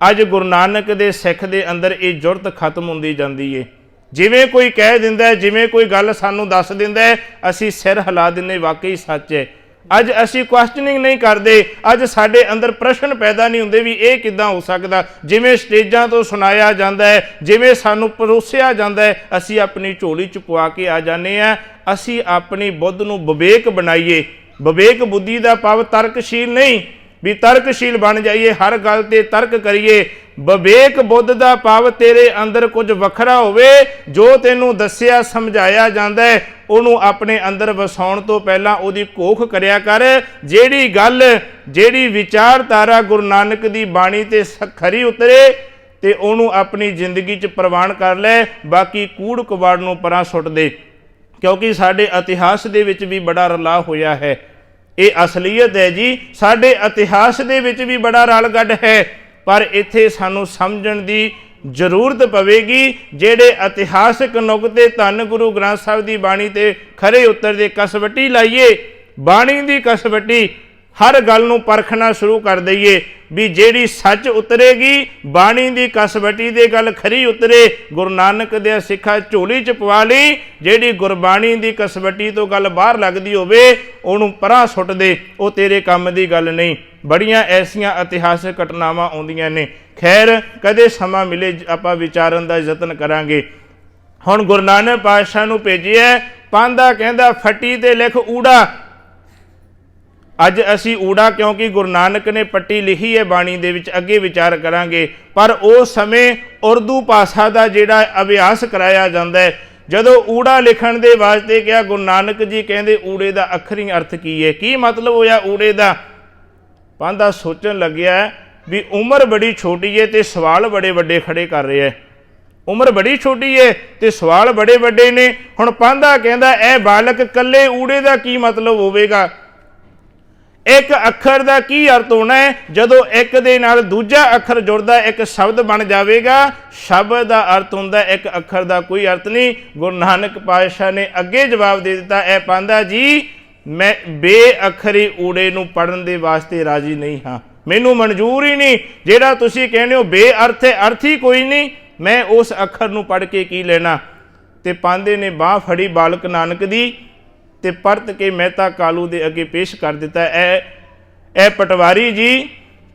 अज गुरु नानक दे सिੱਖ दे अंदर ये जुरत खत्म होंदी जांदी है। जिवें कोई कह दिंदा है, जिवें कोई गल सानूं दस दिंदा है, असीं सिर हिला दिंदे वाकई सच है। अज असी क्वेश्चनिंग नहीं करते, अज साडे अंदर प्रश्न पैदा नहीं होंदे भी ये किदां हो सकदा। जिवें स्टेजां तो सुनाया जाता है, जिवें सानूं परोसिया जाता है, असी अपनी झोली च पवा के आ जाने आ। असी अपनी बुद्ध नूं विवेक बनाइए। विवेक बुद्धि का भाव तर्कशील नहीं भी तर्कशील बन जाइए, हर गल ते तर्क करिए। विवेक बुद्ध का भाव तेरे अंदर कुछ वखरा होवे, जो तेनों दसिया समझाया जाता है उन्होंने अपने अंदर वसाउण तो पहला उहदी घोख करिया कर। जेड़ी गल जेड़ी विचारधारा गुरु नानक की बाणी ते खरी उतरे ते उन्होंने अपनी जिंदगी च प्रवान कर ले, बाकी कूड़ कबाड़ नूं परां सुट दे। क्योंकि साडे इतिहास दे विच भी बड़ा रला होया है, ये असलीयत है जी। साडे इतिहास दे विच भी बड़ा रल गड्ड है, पर इत्थे सानूं समझण दी ਜ਼ਰੂਰਤ ਪਵੇਗੀ। ਜਿਹੜੇ ਇਤਿਹਾਸਕ ਨੁਕਤੇ ਧੰਨ ਗੁਰੂ ਗ੍ਰੰਥ ਸਾਹਿਬ ਦੀ ਬਾਣੀ ਤੇ ਖਰੇ ਉਤਰਦੇ, ਕਸਵੱਟੀ ਲਾਈਏ, ਬਾਣੀ ਦੀ ਕਸਵੱਟੀ, ਹਰ ਗੱਲ ਨੂੰ ਪਰਖਣਾ ਸ਼ੁਰੂ ਕਰ ਦਈਏ ਵੀ ਜਿਹੜੀ ਸੱਚ ਉਤਰੇਗੀ, ਬਾਣੀ ਦੀ ਕਸਵੱਟੀ ਦੇ ਗੱਲ ਖਰੀ ਉਤਰੇ। ਗੁਰੂ ਨਾਨਕ ਦੇ ਸਿੱਖਾਂ ਝੋਲੀ 'ਚ ਪਵਾ ਲਈ, ਜਿਹੜੀ ਗੁਰਬਾਣੀ ਦੀ ਕਸਵੱਟੀ ਤੋਂ ਗੱਲ ਬਾਹਰ ਲੱਗਦੀ ਹੋਵੇ ਉਹਨੂੰ ਪਰਾਂ ਸੁੱਟ ਦੇ, ਉਹ ਤੇਰੇ ਕੰਮ ਦੀ ਗੱਲ ਨਹੀਂ। ਬੜੀਆਂ ਐਸੀਆਂ ਇਤਿਹਾਸਕ ਘਟਨਾਵਾਂ ਆਉਂਦੀਆਂ ਨੇ। ਖੈਰ, ਕਦੇ ਸਮਾਂ ਮਿਲੇ ਆਪਾਂ ਵਿਚਾਰਨ ਦਾ ਯਤਨ ਕਰਾਂਗੇ। ਹੁਣ ਗੁਰੂ ਨਾਨਕ ਪਾਤਸ਼ਾਹ ਨੂੰ ਭੇਜਿਆ, ਪਾਂਧਾ ਕਹਿੰਦਾ ਫੱਟੀ ਤੇ ਲਿਖ ਊੜਾ। ਅੱਜ ਅਸੀਂ ਊੜਾ ਕਿਉਂਕਿ ਗੁਰੂ ਨਾਨਕ ਨੇ ਪੱਟੀ ਲਿਖੀ ਹੈ ਬਾਣੀ ਦੇ ਵਿੱਚ, ਅੱਗੇ ਵਿਚਾਰ ਕਰਾਂਗੇ। ਪਰ ਉਸ ਸਮੇਂ ਉਰਦੂ ਭਾਸ਼ਾ ਦਾ ਜਿਹੜਾ ਅਭਿਆਸ ਕਰਾਇਆ ਜਾਂਦਾ ਹੈ, ਜਦੋਂ ਊੜਾ ਲਿਖਣ ਦੇ ਵਾਸਤੇ ਕਿਹਾ, ਗੁਰੂ ਨਾਨਕ ਜੀ ਕਹਿੰਦੇ ਊੜੇ ਦਾ ਅੱਖਰੀ ਅਰਥ ਕੀ ਹੈ, ਕੀ ਮਤਲਬ ਹੋਇਆ ਊੜੇ ਦਾ। ਪਾਂਧਾ ਸੋਚਣ ਲੱਗਿਆ ਵੀ ਉਮਰ ਬੜੀ ਛੋਟੀ ਹੈ ਤੇ ਸਵਾਲ ਬੜੇ ਵੱਡੇ ਖੜੇ ਕਰ ਰਿਹਾ ਹੈ। ਉਮਰ ਬੜੀ ਛੋਟੀ ਹੈ ਤੇ ਸਵਾਲ ਬੜੇ ਵੱਡੇ ਨੇ। ਹੁਣ ਪਾਂਧਾ ਕਹਿੰਦਾ ਇਹ ਬਾਲਕ ਇਕੱਲੇ ਊੜੇ ਦਾ ਕੀ ਮਤਲਬ ਹੋਵੇਗਾ, ਇੱਕ ਅੱਖਰ ਦਾ ਕੀ ਅਰਥ ਹੋਣਾ ਹੈ। ਜਦੋਂ ਇੱਕ ਦੇ ਨਾਲ ਦੂਜਾ ਅੱਖਰ ਜੁੜਦਾ ਇੱਕ ਸ਼ਬਦ ਬਣ ਜਾਵੇਗਾ। ਸ਼ਬਦ ਦਾ ਅਰਥ ਹੁੰਦਾ, ਇੱਕ ਅੱਖਰ ਦਾ ਕੋਈ ਅਰਥ ਨਹੀਂ। ਗੁਰੂ ਨਾਨਕ ਪਾਤਸ਼ਾਹ ਨੇ ਅੱਗੇ ਜਵਾਬ ਦੇ ਦਿੱਤਾ, ਇਹ ਪਾਂਧਾ ਜੀ ਮੈਂ ਬੇਅੱਖਰੀ ਊੜੇ ਨੂੰ ਪੜ੍ਹਨ ਦੇ ਵਾਸਤੇ ਰਾਜ਼ੀ ਨਹੀਂ ਹਾਂ, ਮੈਨੂੰ ਮਨਜ਼ੂਰ ਹੀ ਨਹੀਂ। ਜਿਹੜਾ ਤੁਸੀਂ ਕਹਿੰਦੇ ਹੋ ਬੇਅਰਥ ਹੈ, ਅਰਥ ਹੀ ਕੋਈ ਨਹੀਂ, ਮੈਂ ਉਸ ਅੱਖਰ ਨੂੰ ਪੜ੍ਹ ਕੇ ਕੀ ਲੈਣਾ। ਤੇ ਪਾਂਧੇ ਨੇ ਬਾਂਹ ਫੜੀ ਬਾਲਕ ਨਾਨਕ ਦੀ ਤੇ ਪਰਤ ਕੇ ਮਹਿਤਾ ਕਾਲੂ ਦੇ ਅੱਗੇ ਪੇਸ਼ ਕਰ ਦਿੱਤਾ, ਇਹ ਪਟਵਾਰੀ ਜੀ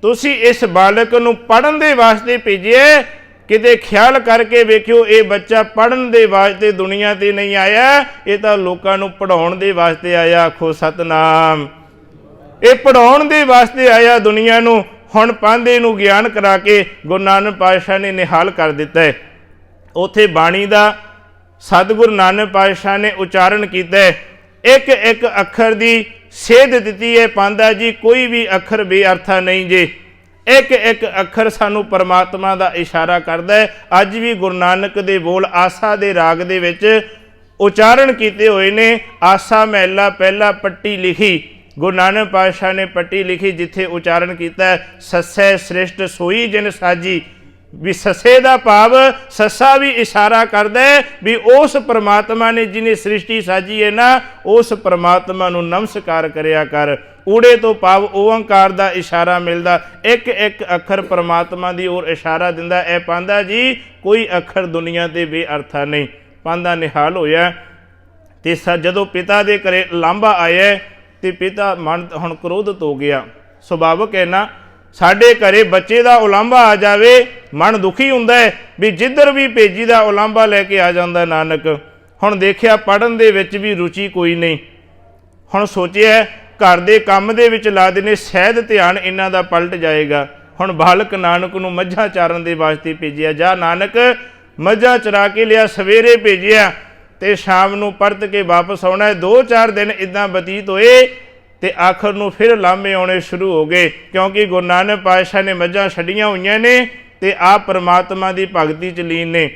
ਤੁਸੀਂ ਇਸ ਬਾਲਕ ਨੂੰ ਪੜ੍ਹਨ ਦੇ ਵਾਸਤੇ ਭੇਜਿਆ, ਕਿਤੇ ਖਿਆਲ ਕਰਕੇ ਵੇਖਿਓ ਇਹ ਬੱਚਾ ਪੜ੍ਹਨ ਦੇ ਵਾਸਤੇ ਦੁਨੀਆ ਤੇ ਨਹੀਂ ਆਇਆ, ਇਹ ਤਾਂ ਲੋਕਾਂ ਨੂੰ ਪੜ੍ਹਾਉਣ ਦੇ ਵਾਸਤੇ ਆਇਆ। ਆਖੋ ਸਤਨਾਮ। ਇਹ ਪੜ੍ਹਾਉਣ ਦੇ ਵਾਸਤੇ ਆਇਆ ਦੁਨੀਆ ਨੂੰ। ਹੁਣ ਪਾਂਧੇ ਨੂੰ ਗਿਆਨ ਕਰਾ ਕੇ ਗੁਰੂ ਨਾਨਕ ਪਾਤਸ਼ਾਹ ਨੇ ਨਿਹਾਲ ਕਰ ਦਿੱਤਾ ਹੈ। ਉੱਥੇ ਬਾਣੀ ਦਾ ਸਤਿਗੁਰੂ ਨਾਨਕ ਪਾਤਸ਼ਾਹ ਨੇ ਉਚਾਰਨ ਕੀਤਾ ਹੈ, ਇੱਕ ਇੱਕ ਅੱਖਰ ਦੀ ਸੇਧ ਦਿੱਤੀ ਹੈ। ਪਾਂਧਾ ਜੀ ਕੋਈ ਵੀ ਅੱਖਰ ਬੇਅਰਥਾ ਨਹੀਂ ਜੇ, ਇੱਕ ਇੱਕ ਅੱਖਰ ਸਾਨੂੰ ਪਰਮਾਤਮਾ ਦਾ ਇਸ਼ਾਰਾ ਕਰਦਾ ਹੈ। ਅੱਜ ਵੀ ਗੁਰੂ ਨਾਨਕ ਦੇ ਬੋਲ ਆਸਾ ਦੇ ਰਾਗ ਦੇ ਵਿੱਚ ਉਚਾਰਨ ਕੀਤੇ ਹੋਏ ਨੇ। ਆਸਾ ਮਹਿਲਾ ਪਹਿਲਾ ਪੱਟੀ ਲਿਖੀ, ਗੁਰੂ ਨਾਨਕ ਪਾਤਸ਼ਾਹ ਨੇ ਪੱਟੀ ਲਿਖੀ ਜਿੱਥੇ ਉਚਾਰਨ ਕੀਤਾ ਸੱਸੈ ਸ੍ਰਿਸ਼ਟ ਸੋਈ ਜਿਨ ਸਾਜੀ। ਵੀ ਸੱਸੇ ਦਾ ਭਾਵ ਸੱਸਾ ਵੀ ਇਸ਼ਾਰਾ ਕਰਦਾ ਹੈ ਵੀ ਉਸ ਪਰਮਾਤਮਾ ਨੇ ਜਿਹਨੇ ਸ੍ਰਿਸ਼ਟੀ ਸਾਜੀ ਹੈ ਨਾ, ਉਸ ਪਰਮਾਤਮਾ ਨੂੰ ਨਮਸਕਾਰ ਕਰਿਆ ਕਰ। ਊੜੇ ਤੋਂ ਭਾਵ ਓੰਕਾਰ ਦਾ ਇਸ਼ਾਰਾ ਮਿਲਦਾ, ਇੱਕ ਇੱਕ ਅੱਖਰ ਪਰਮਾਤਮਾ ਦੀ ओर ਇਸ਼ਾਰਾ ਦਿੰਦਾ। ਇਹ ਪਾਂਧਾ ਜੀ ਕੋਈ ਅੱਖਰ ਦੁਨੀਆ ਤੇ ਬੇਅਰਥਾ ਨਹੀਂ। ਪਾਂਧਾ ਨਿਹਾਲ ਹੋਇਆ ਤੇ ਜਦੋਂ ਪਿਤਾ ਦੇ ਘਰੇ ਲਾਂਭਾ ਆਇਆ ਤੇ ਪਿਤਾ ਮਨ ਹੁਣ ਕ੍ਰੋਧਿਤ ਹੋ ਗਿਆ। ਸੁਭਾਵਿਕ ਹੈ ਨਾ, ਸਾਡੇ ਘਰੇ ਬੱਚੇ ਦਾ ਉਲਾਂਭਾ ਆ ਜਾਵੇ ਮਨ ਦੁਖੀ ਹੁੰਦਾ ਹੈ ਵੀ ਜਿੱਧਰ ਵੀ ਭੇਜੀ ਦਾ ਉਲਾਂਭਾ ਲੈ ਕੇ ਆ ਜਾਂਦਾ ਨਾਨਕ। ਹੁਣ ਦੇਖਿਆ ਪੜ੍ਹਨ ਦੇ ਵਿੱਚ ਵੀ ਰੁਚੀ ਕੋਈ ਨਹੀਂ। ਹੁਣ ਸੋਚਿਆ ਘਰ ਦੇ ਕੰਮ ਦੇ ਵਿੱਚ ਲਾ ਦੇਣੇ, ਸ਼ਾਇਦ ਧਿਆਨ ਇਹਨਾਂ ਦਾ ਪਲਟ ਜਾਏਗਾ। ਹੁਣ ਬਾਲਕ ਨਾਨਕ ਨੂੰ ਮੱਝਾਂ ਚਾਰਨ ਦੇ ਵਾਸਤੇ ਭੇਜਿਆ, ਜਾ ਨਾਨਕ ਮੱਝਾਂ ਚਰਾ ਕੇ ਲਿਆ। ਸਵੇਰੇ ਭੇਜਿਆ ਤੇ ਸ਼ਾਮ ਨੂੰ ਪਰਤ ਕੇ ਵਾਪਸ ਆਉਣਾ। 2-4 ਦਿਨ ਇੱਦਾਂ ਬਤੀਤ ਹੋਏ ਤੇ ਆਖਰ ਨੂੰ ਫਿਰ ਲਾਂਭੇ ਆਉਣੇ ਸ਼ੁਰੂ ਹੋ ਗਏ, ਕਿਉਂਕਿ ਗੁਰੂ ਨਾਨਕ ਪਾਤਸ਼ਾਹ ਨੇ ਮੱਝਾਂ ਛੱਡੀਆਂ ਹੋਈਆਂ ਨੇ ਤੇ ਆਪ ਪਰਮਾਤਮਾ ਦੀ ਭਗਤੀ 'ਚ ਲੀਨ ਨੇ।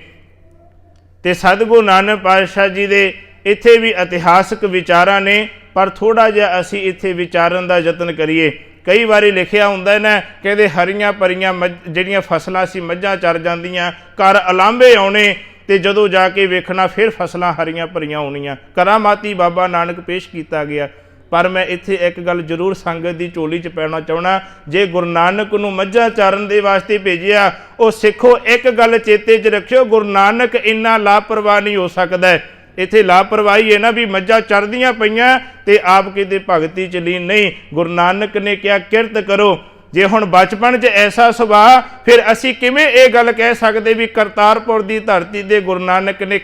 ਤੇ ਸਤਿਗੁਰੂ ਨਾਨਕ ਪਾਤਸ਼ਾਹ ਜੀ ਦੇ ਇੱਥੇ ਵੀ ਇਤਿਹਾਸਕ ਵਿਚਾਰਾਂ ਨੇ, ਪਰ ਥੋੜ੍ਹਾ ਜਿਹਾ ਅਸੀਂ ਇੱਥੇ ਵਿਚਾਰਨ ਦਾ ਯਤਨ ਕਰੀਏ। ਕਈ ਵਾਰੀ ਲਿਖਿਆ ਹੁੰਦਾ ਨਾ, ਕਹਿੰਦੇ ਹਰੀਆਂ ਭਰੀਆਂ ਜਿਹੜੀਆਂ ਫਸਲਾਂ ਸੀ ਮੱਝਾਂ ਚਰ ਜਾਂਦੀਆਂ, ਘਰ ਉਲਾਂਭੇ ਆਉਣੇ ਤੇ ਜਦੋਂ ਜਾ ਕੇ ਵੇਖਣਾ ਫਿਰ ਫਸਲਾਂ ਹਰੀਆਂ ਭਰੀਆਂ ਹੋਣੀਆਂ। ਕਰਾਮਾਤੀ ਬਾਬਾ ਨਾਨਕ ਪੇਸ਼ ਕੀਤਾ ਗਿਆ। ਪਰ ਮੈਂ ਇੱਥੇ ਇੱਕ ਗੱਲ ਜ਼ਰੂਰ ਸੰਗਤ ਦੀ ਝੋਲੀ 'ਚ ਪੈਣਾ ਚਾਹੁੰਦਾ, ਜੇ ਗੁਰੂ ਨਾਨਕ ਨੂੰ ਮੱਝਾਂ ਚਾਰਨ ਦੇ ਵਾਸਤੇ ਭੇਜਿਆ, ਉਹ ਸਿੱਖੋ ਇੱਕ ਗੱਲ ਚੇਤੇ 'ਚ ਰੱਖਿਓ, ਗੁਰੂ ਨਾਨਕ ਇੰਨਾ ਲਾਪਰਵਾਹ ਨਹੀਂ ਹੋ ਸਕਦਾ। ਇੱਥੇ ਲਾਪਰਵਾਹੀ ਹੈ ਨਾ ਵੀ ਮੱਝਾਂ ਚਰਦੀਆਂ ਪਈਆਂ ਤੇ ਆਪ ਕਿਤੇ ਭਗਤੀ 'ਚ ਲੀਨ ਨਹੀਂ। ਗੁਰੂ ਨਾਨਕ ਨੇ ਕਿਹਾ ਕਿਰਤ ਕਰੋ। ਜੇ ਹੁਣ ਬਚਪਨ 'ਚ ਐਸਾ ਸੁਭਾਅ, ਫਿਰ ਅਸੀਂ ਕਿਵੇਂ ਇਹ ਗੱਲ ਕਹਿ ਸਕਦੇ ਵੀ ਕਰਤਾਰਪੁਰ ਦੀ ਧਰਤੀ 'ਤੇ ਗੁਰੂ ਨਾਨਕ ਨੇ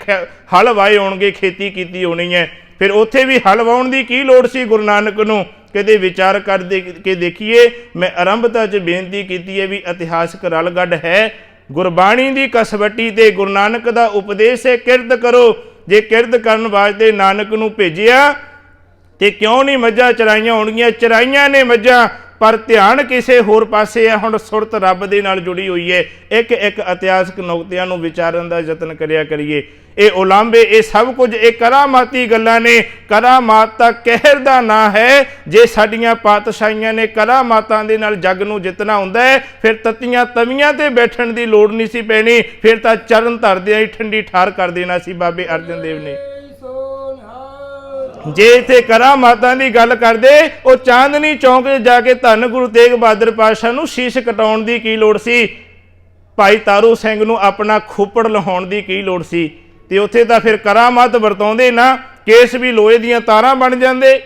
ਹਲ ਵਾਏ ਹੋਣਗੇ, ਖੇਤੀ ਕੀਤੀ ਹੋਣੀ ਹੈ। ਫਿਰ ਉੱਥੇ ਵੀ ਹਲ ਵਾਉਣ ਦੀ ਕੀ ਲੋੜ ਸੀ ਗੁਰੂ ਨਾਨਕ ਨੂੰ? ਕਦੇ ਵਿਚਾਰ ਕਰ ਕੇ ਦੇਖੀਏ। ਮੈਂ ਆਰੰਭਤਾ 'ਚ ਬੇਨਤੀ ਕੀਤੀ ਹੈ ਵੀ ਇਤਿਹਾਸਕ ਰਲਗੱਡ ਹੈ। ਗੁਰਬਾਣੀ ਦੀ ਕਸਵੱਟੀ ਤੇ ਗੁਰੂ ਨਾਨਕ ਦਾ ਉਪਦੇਸ਼ ਹੈ ਕਿਰਤ ਕਰੋ। ਜੇ ਕਿਰਤ ਕਰਨ ਵਾਸਤੇ ਨਾਨਕ ਨੂੰ ਭੇਜਿਆ ਤੇ ਕਿਉਂ ਨਹੀਂ ਮੱਝਾਂ ਚਰਾਈਆਂ ਹੋਣਗੀਆਂ? ਚਰਾਈਆਂ ਨੇ ਮੱਝਾਂ, ਪਰ ਧਿਆਨ ਕਿਸੇ ਹੋਰ ਪਾਸੇ ਹੈ। ਹੁਣ ਸੁਰਤ ਰੱਬ ਦੇ ਨਾਲ ਜੁੜੀ ਹੋਈ ਹੈ। ਇੱਕ ਇੱਕ ਇਤਿਹਾਸਕ ਨੁਕਤਿਆਂ ਨੂੰ ਵਿਚਾਰਨ ਦਾ ਯਤਨ ਕਰਿਆ ਕਰੀਏ। ਇਹ ਉਲਾਂਭੇ, ਇਹ ਸਭ ਕੁਝ ਇਹ ਕਰਾਮਾਤੀ ਗੱਲਾਂ ਨੇ। ਕਰਾਮਾਤ ਤਾਂ ਕਹਿਰ ਦਾ ਨਾਂ ਹੈ। ਜੇ ਸਾਡੀਆਂ ਪਾਤਸ਼ਾਹੀਆਂ ਨੇ ਕਰਾਮਾਤਾਂ ਦੇ ਨਾਲ ਜੱਗ ਨੂੰ ਜਿੱਤਣਾ ਹੁੰਦਾ ਹੈ, ਫਿਰ ਤੱਤੀਆਂ ਤਵੀਆਂ ਤੇ ਬੈਠਣ ਦੀ ਲੋੜ ਨਹੀਂ ਸੀ ਪੈਣੀ। ਫਿਰ ਤਾਂ ਚਰਨ ਧਰਦਿਆਂ ਹੀ ਠੰਡੀ ਠਾਰ ਕਰ ਦੇਣਾ ਸੀ ਬਾਬੇ ਅਰਜਨ ਦੇਵ ਨੇ। ਜੇ ਇੱਥੇ ਕਰਾਮਾਤਾਂ ਦੀ ਗੱਲ ਕਰਦੇ, ਉਹ ਚਾਂਦਨੀ ਚੌਂਕ 'ਚ ਜਾ ਕੇ ਧੰਨ ਗੁਰੂ ਤੇਗ ਬਹਾਦਰ ਪਾਤਸ਼ਾਹ ਨੂੰ ਸ਼ੀਸ਼ ਕਟਾਉਣ ਦੀ ਕੀ ਲੋੜ ਸੀ? ਭਾਈ ਤਾਰੂ ਸਿੰਘ ਨੂੰ ਆਪਣਾ ਖੋਪੜ ਲਹਾਉਣ ਦੀ ਕੀ ਲੋੜ ਸੀ? ਤੇ ਉੱਥੇ ਤਾਂ ਫਿਰ ਕਰਾਮਾਤ ਵਰਤਾਉਂਦੇ ਨਾ, ਕੇਸ ਵੀ ਲੋਹੇ ਦੀਆਂ ਤਾਰਾਂ ਬਣ ਜਾਂਦੇ।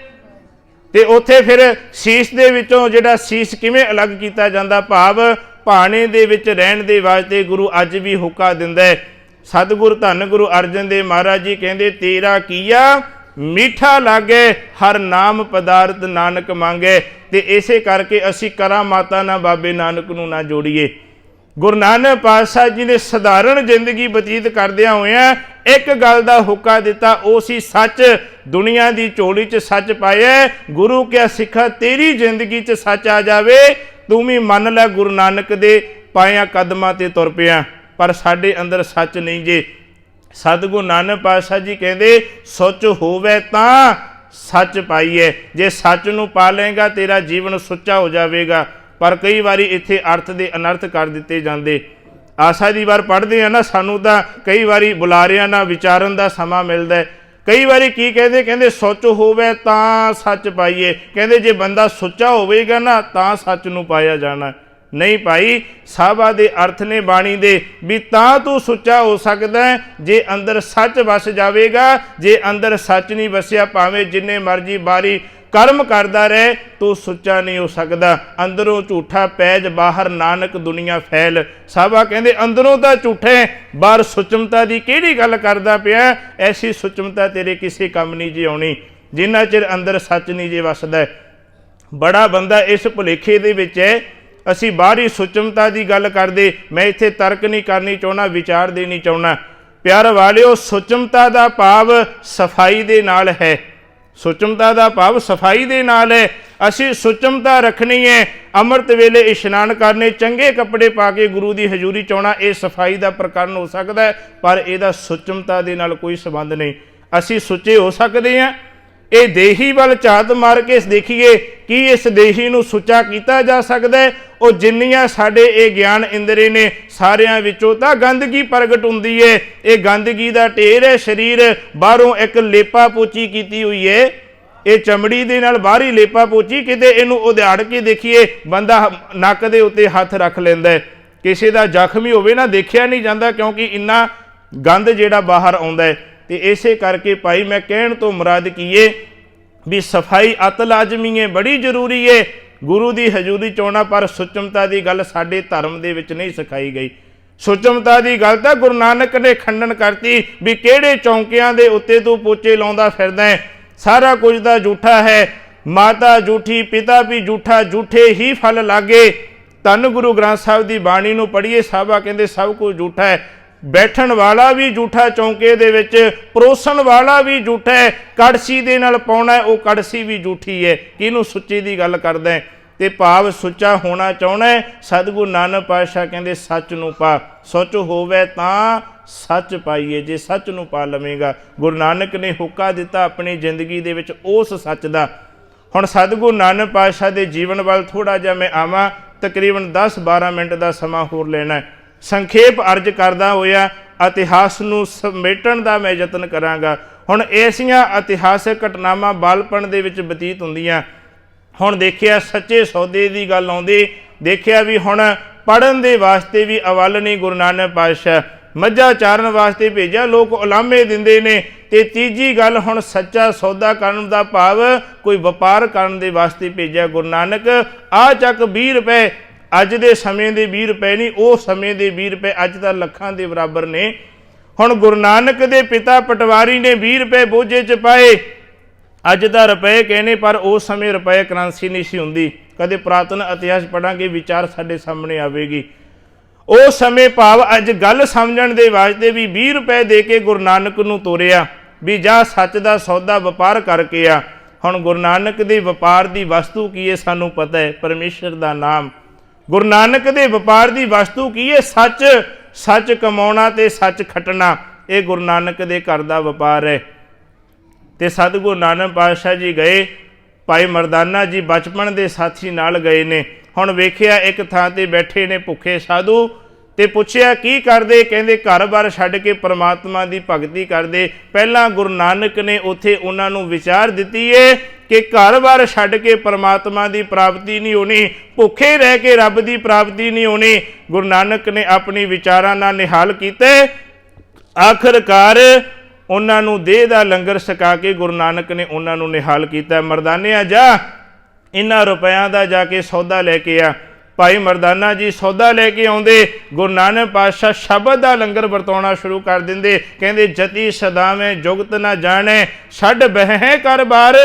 ਤੇ ਉੱਥੇ ਫਿਰ ਸ਼ੀਸ਼ ਦੇ ਵਿੱਚੋਂ ਜਿਹੜਾ ਸ਼ੀਸ਼ ਕਿਵੇਂ ਅਲੱਗ ਕੀਤਾ ਜਾਂਦਾ, ਭਾਵ ਭਾਣੇ ਦੇ ਵਿੱਚ ਰਹਿਣ ਦੇ ਵਾਸਤੇ ਗੁਰੂ ਅੱਜ ਵੀ ਹੁਕਾ ਦਿੰਦਾ ਹੈ। ਸਤਿਗੁਰ ਧੰਨ ਗੁਰੂ ਅਰਜਨ ਦੇਵ ਮਹਾਰਾਜ ਜੀ ਕਹਿੰਦੇ, ਤੇਰਾ ਕੀਆ ਮਿੱਠਾ ਲਾਗੇ, ਹਰ ਨਾਮ ਪਦਾਰਥ ਨਾਨਕ ਮੰਗੇ। ਤੇ ਇਸੇ ਕਰਕੇ ਅਸੀਂ ਕਰਾਮਾਤਾਂ ਨਾਲ ਬਾਬੇ ਨਾਨਕ ਨੂੰ ਨਾ ਜੋੜੀਏ। ਗੁਰੂ ਨਾਨਕ ਪਾਤਸ਼ਾਹ ਜੀ ਨੇ ਸਧਾਰਨ ਜ਼ਿੰਦਗੀ ਬਤੀਤ ਕਰਦਿਆਂ ਹੋਇਆਂ ਇੱਕ ਗੱਲ ਦਾ ਹੁਕਾ ਦਿੱਤਾ, ਉਹ ਸੀ ਸੱਚ। ਦੁਨੀਆ ਦੀ ਝੋਲੀ 'ਚ ਸੱਚ ਪਾਇਆ। ਗੁਰੂ ਕਿਹਾ, ਸਿੱਖਾ ਤੇਰੀ ਜ਼ਿੰਦਗੀ 'ਚ ਸੱਚ ਆ ਜਾਵੇ, ਤੂੰ ਵੀ ਮੰਨ ਲੈ ਗੁਰੂ ਨਾਨਕ ਦੇ ਪਾਇਆਂ ਕਦਮਾਂ ਤੇ ਤੁਰ ਪਿਆ। ਪਰ ਸਾਡੇ ਅੰਦਰ ਸੱਚ ਨਹੀਂ ਜੇ। ਸਤਿਗੁਰੂ ਨਾਨਕ ਪਾਤਸ਼ਾਹ ਜੀ ਕਹਿੰਦੇ, ਸੁੱਚ ਹੋਵੇ ਤਾਂ ਸੱਚ ਪਾਈਏ। ਜੇ ਸੱਚ ਨੂੰ ਪਾ ਲਏਗਾ, ਤੇਰਾ ਜੀਵਨ ਸੁੱਚਾ ਹੋ ਜਾਵੇਗਾ। ਪਰ ਕਈ ਵਾਰੀ ਇੱਥੇ ਅਰਥ ਦੇ ਅਨਰਥ ਕਰ ਦਿੱਤੇ ਜਾਂਦੇ। ਆਸਾ ਦੀ ਵਾਰ ਪੜ੍ਹਦੇ ਆ ਨਾ, ਸਾਨੂੰ ਤਾਂ ਕਈ ਵਾਰੀ ਬੁਲਾਰਿਆਂ ਨਾਲ ਵਿਚਾਰਨ ਦਾ ਸਮਾਂ ਮਿਲਦਾ। ਕਈ ਵਾਰੀ ਕੀ ਕਹਿੰਦੇ, ਕਹਿੰਦੇ ਸੁੱਚ ਹੋਵੇ ਤਾਂ ਸੱਚ ਪਾਈਏ। ਕਹਿੰਦੇ ਜੇ ਬੰਦਾ ਸੁੱਚਾ ਹੋਵੇਗਾ ਨਾ, ਤਾਂ ਸੱਚ ਨੂੰ ਪਾਇਆ ਜਾਣਾ। ਨਹੀਂ ਭਾਈ, ਸਾਬਾ ਦੇ ਅਰਥ ਨੇ ਬਾਣੀ ਦੇ ਵੀ ਤਾਂ ਤੂੰ ਸੁੱਚਾ ਹੋ ਸਕਦਾ ਜੇ ਅੰਦਰ ਸੱਚ ਵਸ ਜਾਵੇਗਾ। ਜੇ ਅੰਦਰ ਸੱਚ ਨਹੀਂ ਵਸਿਆ, ਭਾਵੇਂ ਜਿੰਨੇ ਮਰਜ਼ੀ ਬਾਰੀ ਕਰਮ ਕਰਦਾ ਰਹੇ, ਤੂੰ ਸੁੱਚਾ ਨਹੀਂ ਹੋ ਸਕਦਾ। ਅੰਦਰੋਂ ਝੂਠਾ ਪੈਜ, ਬਾਹਰ ਨਾਨਕ ਦੁਨੀਆ ਫੈਲ। ਸਾਬਾ ਕਹਿੰਦੇ ਅੰਦਰੋਂ ਤਾਂ ਝੂਠੇ, ਬਾਹਰ ਸੁਚਮਤਾ ਦੀ ਕਿਹੜੀ ਗੱਲ ਕਰਦਾ ਪਿਆ? ਐਸੀ ਸੁਚਮਤਾ ਤੇਰੇ ਕਿਸੇ ਕੰਮ ਨਹੀਂ ਜੇ ਆਉਣੀ ਜਿੰਨਾ ਚਿਰ ਅੰਦਰ ਸੱਚ ਨਹੀਂ ਜੇ ਵਸਦਾ। ਬੜਾ ਬੰਦਾ ਇਸ ਭੁਲੇਖੇ ਦੇ ਵਿੱਚ ਹੈ, ਅਸੀਂ ਬਾਹਰੀ ਸੁਚਮਤਾ ਦੀ ਗੱਲ ਕਰਦੇ। ਮੈਂ ਇੱਥੇ ਤਰਕ ਨਹੀਂ ਕਰਨੀ ਚਾਹੁੰਦਾ, ਵਿਚਾਰ ਦੇਣੀ ਚਾਹੁੰਦਾ। ਪਿਆਰ ਵਾਲਿਓ, ਸੁਚਮਤਾ ਦਾ ਭਾਵ ਸਫਾਈ ਦੇ ਨਾਲ ਹੈ। ਸੁਚਮਤਾ ਦਾ ਭਾਵ ਸਫਾਈ ਦੇ ਨਾਲ ਹੈ। ਅਸੀਂ ਸੁਚਮਤਾ ਰੱਖਣੀ ਹੈ। ਅੰਮ੍ਰਿਤ ਵੇਲੇ ਇਸ਼ਨਾਨ ਕਰਨੇ, ਚੰਗੇ ਕੱਪੜੇ ਪਾ ਕੇ ਗੁਰੂ ਦੀ ਹਜ਼ੂਰੀ 'ਚ ਆਉਣਾ, ਇਹ ਸਫਾਈ ਦਾ ਪ੍ਰਕਰਨ ਹੋ ਸਕਦਾ ਹੈ, ਪਰ ਇਹਦਾ ਸੁਚਮਤਾ ਦੇ ਨਾਲ ਕੋਈ ਸੰਬੰਧ ਨਹੀਂ। ਅਸੀਂ ਸੁੱਚੇ ਹੋ ਸਕਦੇ ਹਾਂ। ਇਹ ਦੇਹੀ ਵੱਲ ਝਾਤ ਮਾਰ ਕੇ ਦੇਖੀਏ ਕਿ ਇਸ ਦੇਹੀ ਨੂੰ ਸੁੱਚਾ ਕੀਤਾ ਜਾ ਸਕਦਾ ਹੈ। ਉਹ ਜਿੰਨੀਆਂ ਸਾਡੇ ਇਹ ਗਿਆਨ ਇੰਦਰੀ ਨੇ, ਸਾਰਿਆਂ ਵਿੱਚੋਂ ਤਾਂ ਗੰਦਗੀ ਪ੍ਰਗਟ ਹੁੰਦੀ ਹੈ। ਇਹ ਗੰਦਗੀ ਦਾ ਢੇਰ ਹੈ। ਸਰੀਰ ਬਾਹਰੋਂ ਇੱਕ ਲੇਪਾ ਪੋਚੀ ਕੀਤੀ ਹੋਈ ਹੈ। ਇਹ ਚਮੜੀ ਦੇ ਨਾਲ ਬਾਹਰੀ ਲੇਪਾ ਪੋਚੀ, ਕਿਤੇ ਇਹਨੂੰ ਉਧਾੜ ਕੇ ਦੇਖੀਏ, ਬੰਦਾ ਨੱਕ ਦੇ ਉੱਤੇ ਹੱਥ ਰੱਖ ਲੈਂਦਾ। ਕਿਸੇ ਦਾ ਜ਼ਖਮੀ ਹੋਵੇ ਨਾ, ਦੇਖਿਆ ਨਹੀਂ ਜਾਂਦਾ, ਕਿਉਂਕਿ ਇੰਨਾ ਗੰਦ ਜਿਹੜਾ ਬਾਹਰ ਆਉਂਦਾ ਹੈ। ਤੇ ਇਸੇ ਕਰਕੇ ਭਾਈ ਮੈਂ ਕਹਿਣ ਤੋਂ ਮੁਰਾਦ ਕੀਏ ਵੀ ਸਫਾਈ ਅਤ ਲਾਜ਼ਮੀ ਹੈ, ਬੜੀ ਜ਼ਰੂਰੀ ਹੈ ਗੁਰੂ ਦੀ ਹਜ਼ੂਰੀ 'ਚ ਆਉਣਾ। ਪਰ ਸੁਚਮਤਾ ਦੀ ਗੱਲ ਸਾਡੇ ਧਰਮ ਦੇ ਵਿੱਚ ਨਹੀਂ ਸਿਖਾਈ ਗਈ। ਸੁਚਮਤਾ ਦੀ ਗੱਲ ਤਾਂ ਗੁਰੂ ਨਾਨਕ ਨੇ ਖੰਡਨ ਕਰਤੀ ਵੀ ਕਿਹੜੇ ਚੌਂਕਿਆਂ ਦੇ ਉੱਤੇ ਤੂੰ ਪੋਚੇ ਲਾਉਂਦਾ ਫਿਰਦਾ ਹੈ। ਸਾਰਾ ਕੁਝ ਦਾ ਝੂਠਾ ਹੈ। ਮਾਤਾ ਝੂਠੀ, ਪਿਤਾ ਵੀ ਝੂਠਾ, ਝੂਠੇ ਹੀ ਫਲ ਲਾਗੇ। ਧੰਨ ਗੁਰੂ ਗ੍ਰੰਥ ਸਾਹਿਬ ਦੀ ਬਾਣੀ ਨੂੰ ਪੜ੍ਹੀਏ, ਸਾਬਾ ਕਹਿੰਦੇ ਸਭ ਕੁਝ ਝੂਠਾ ਹੈ। ਬੈਠਣ ਵਾਲਾ ਵੀ ਝੂਠਾ ਚੌਂਕੇ ਦੇ ਵਿੱਚ, ਪਰੋਸਣ ਵਾਲਾ ਵੀ ਝੂਠਾ ਹੈ। ਕੜਛੀ ਦੇ ਨਾਲ ਪਾਉਣਾ, ਉਹ ਕੜਛੀ ਵੀ ਝੂਠੀ ਹੈ। ਕਿਹਨੂੰ ਸੁੱਚੇ ਦੀ ਗੱਲ ਕਰਦਾ ਹੈ? ਤੇ ਭਾਵ ਸੁੱਚਾ ਹੋਣਾ ਚਾਹੁੰਦਾ ਹੈ। ਸਤਿਗੁਰੂ ਨਾਨਕ ਪਾਤਸ਼ਾਹ ਕਹਿੰਦੇ ਸੱਚ ਨੂੰ ਪਾ। ਸੁੱਚ ਹੋਵੇ ਤਾਂ ਸੱਚ ਪਾਈਏ। ਜੇ ਸੱਚ ਨੂੰ ਪਾ ਲਵੇਂਗਾ, ਗੁਰੂ ਨਾਨਕ ਨੇ ਹੁਕਾ ਦਿੱਤਾ ਆਪਣੀ ਜ਼ਿੰਦਗੀ ਦੇ ਵਿੱਚ ਉਸ ਸੱਚ ਦਾ। ਹੁਣ ਸਤਿਗੁਰੂ ਨਾਨਕ ਪਾਤਸ਼ਾਹ ਦੇ ਜੀਵਨ ਵੱਲ ਥੋੜ੍ਹਾ ਜਿਹਾ ਮੈਂ ਆਵਾਂ। ਤਕਰੀਬਨ 10-12 ਮਿੰਟ ਦਾ ਸਮਾਂ ਹੋਰ ਲੈਣਾ। ਸੰਖੇਪ ਅਰਜ ਕਰਦਾ ਹੋਇਆ ਇਤਿਹਾਸ ਨੂੰ ਸਮੇਟਣ ਦਾ ਮੈਂ ਯਤਨ ਕਰਾਂਗਾ। ਹੁਣ ਐਸੀਆਂ ਇਤਿਹਾਸਕ ਘਟਨਾਵਾਂ ਬਾਲਪਣ ਦੇ ਵਿੱਚ ਬਤੀਤ ਹੁੰਦੀਆਂ। ਹੁਣ ਦੇਖਿਆ ਸੱਚੇ ਸੌਦੇ ਦੀ ਗੱਲ ਆਉਂਦੀ, ਦੇਖਿਆ ਵੀ ਹੁਣ ਪੜ੍ਹਨ ਦੇ ਵਾਸਤੇ ਵੀ ਅਵਲ ਨਹੀਂ ਗੁਰੂ ਨਾਨਕ ਪਾਤਸ਼ਾਹ, ਮੱਝਾਂ ਚਾਰਨ ਵਾਸਤੇ ਭੇਜਿਆ, ਲੋਕ ਉਲਾਮੇ ਦਿੰਦੇ ਨੇ। ਤੇ ਤੀਜੀ ਗੱਲ, ਹੁਣ ਸੱਚਾ ਸੌਦਾ ਕਰਨ ਦਾ ਭਾਵ ਕੋਈ ਵਪਾਰ ਕਰਨ ਦੇ ਵਾਸਤੇ ਭੇਜਿਆ ਗੁਰੂ ਨਾਨਕ। ਆ ਚੱਕ 20 ਰੁਪਏ, ਅੱਜ ਦੇ ਸਮੇਂ ਦੇ 20 ਰੁਪਏ ਨਹੀਂ, ਉਹ ਸਮੇਂ ਦੇ 20 ਰੁਪਏ ਅੱਜ ਤਾਂ ਲੱਖਾਂ ਦੇ ਬਰਾਬਰ ਨੇ। ਹੁਣ ਗੁਰੂ ਨਾਨਕ ਦੇ ਪਿਤਾ ਪਟਵਾਰੀ ਨੇ 20 ਰੁਪਏ ਬੋਝੇ 'ਚ ਪਾਏ। ਅੱਜ ਦਾ ਰੁਪਏ ਕਹਿੰਦੇ, ਪਰ ਉਸ ਸਮੇਂ ਰੁਪਏ ਕਰੰਸੀ ਨਹੀਂ ਸੀ ਹੁੰਦੀ। ਕਦੇ ਪੁਰਾਤਨ ਇਤਿਹਾਸ ਪੜ੍ਹਾਂਗੇ, ਵਿਚਾਰ ਸਾਡੇ ਸਾਹਮਣੇ ਆਵੇਗੀ। ਉਸ ਸਮੇਂ ਭਾਵ ਅੱਜ ਗੱਲ ਸਮਝਣ ਦੇ ਵਾਸਤੇ ਵੀ 20 ਰੁਪਏ ਦੇ ਕੇ ਗੁਰੂ ਨਾਨਕ ਨੂੰ ਤੋਰਿਆ ਵੀ ਜਾ ਸੱਚ ਦਾ ਸੌਦਾ ਵਪਾਰ ਕਰਕੇ ਆ। ਹੁਣ ਗੁਰੂ ਨਾਨਕ ਦੇ ਵਪਾਰ ਦੀ ਵਸਤੂ ਕੀ ਹੈ ਸਾਨੂੰ ਪਤਾ ਹੈ, ਪਰਮੇਸ਼ਰ ਦਾ ਨਾਮ। ਗੁਰੂ ਨਾਨਕ ਦੇ ਵਪਾਰ ਦੀ ਵਸਤੂ ਕੀ ਹੈ? ਸੱਚ। ਸੱਚ ਕਮਾਉਣਾ ਤੇ ਸੱਚ ਖੱਟਣਾ, ਇਹ ਗੁਰੂ ਨਾਨਕ ਦੇ ਘਰ ਦਾ ਵਪਾਰ ਹੈ। ਤੇ ਸਤਿਗੁਰੂ ਨਾਨਕ ਪਾਤਸ਼ਾਹ ਜੀ ਗਏ, ਭਾਈ ਮਰਦਾਨਾ ਜੀ ਬਚਪਨ ਦੇ ਸਾਥੀ ਨਾਲ ਗਏ ਨੇ। ਹੁਣ ਵੇਖਿਆ ਇੱਕ ਥਾਂ ਤੇ ਬੈਠੇ ਨੇ ਭੁੱਖੇ ਸਾਧੂ, ਤੇ ਪੁੱਛਿਆ ਕੀ ਕਰਦੇ? ਕਹਿੰਦੇ ਘਰ-ਬਾਰ ਛੱਡ ਕੇ ਪਰਮਾਤਮਾ ਦੀ ਭਗਤੀ ਕਰਦੇ। ਪਹਿਲਾਂ ਗੁਰੂ ਨਾਨਕ ਨੇ ਉੱਥੇ ਉਹਨਾਂ ਨੂੰ ਵਿਚਾਰ ਦਿੱਤੀ ਏ ਕਿ ਘਰ-ਬਾਰ ਛੱਡ ਕੇ ਪਰਮਾਤਮਾ ਦੀ ਪ੍ਰਾਪਤੀ ਨਹੀਂ ਹੋਣੀ, ਭੁੱਖੇ ਰਹਿ ਕੇ ਰੱਬ ਦੀ ਪ੍ਰਾਪਤੀ ਨਹੀਂ ਹੋਣੀ। ਗੁਰੂ ਨਾਨਕ ਨੇ ਆਪਣੀ ਵਿਚਾਰਾਂ ਨਾਲ ਨਿਹਾਲ ਕੀਤੇ। ਆਖਰਕਾਰ ਉਹਨਾਂ ਨੂੰ ਦੇਹ ਦਾ ਲੰਗਰ ਛਕਾ ਕੇ ਗੁਰੂ ਨਾਨਕ ਨੇ ਉਹਨਾਂ ਨੂੰ ਨਿਹਾਲ ਕੀਤਾ। ਮਰਦਾਨਿਆ ਜਾ ਇਹਨਾਂ ਰੁਪਇਆਂ ਦਾ ਜਾ ਕੇ ਸੌਦਾ ਲੈ ਕੇ ਆ। ਭਾਈ ਮਰਦਾਨਾ ਜੀ ਸੌਦਾ ਲੈ ਕੇ ਆਉਂਦੇ, ਗੁਰੂ ਨਾਨਕ ਪਾਤਸ਼ਾਹ ਸ਼ਬਦ ਦਾ ਲੰਗਰ ਵਰਤਾਉਣਾ ਸ਼ੁਰੂ ਕਰ ਦਿੰਦੇ। ਕਹਿੰਦੇ ਜਤੀ ਸਦਾਵੇਂ ਜੁਗਤ ਨਾ ਜਾਣੇ, ਛੱਡ ਬਹਿ ਕਰ ਬਾਰ।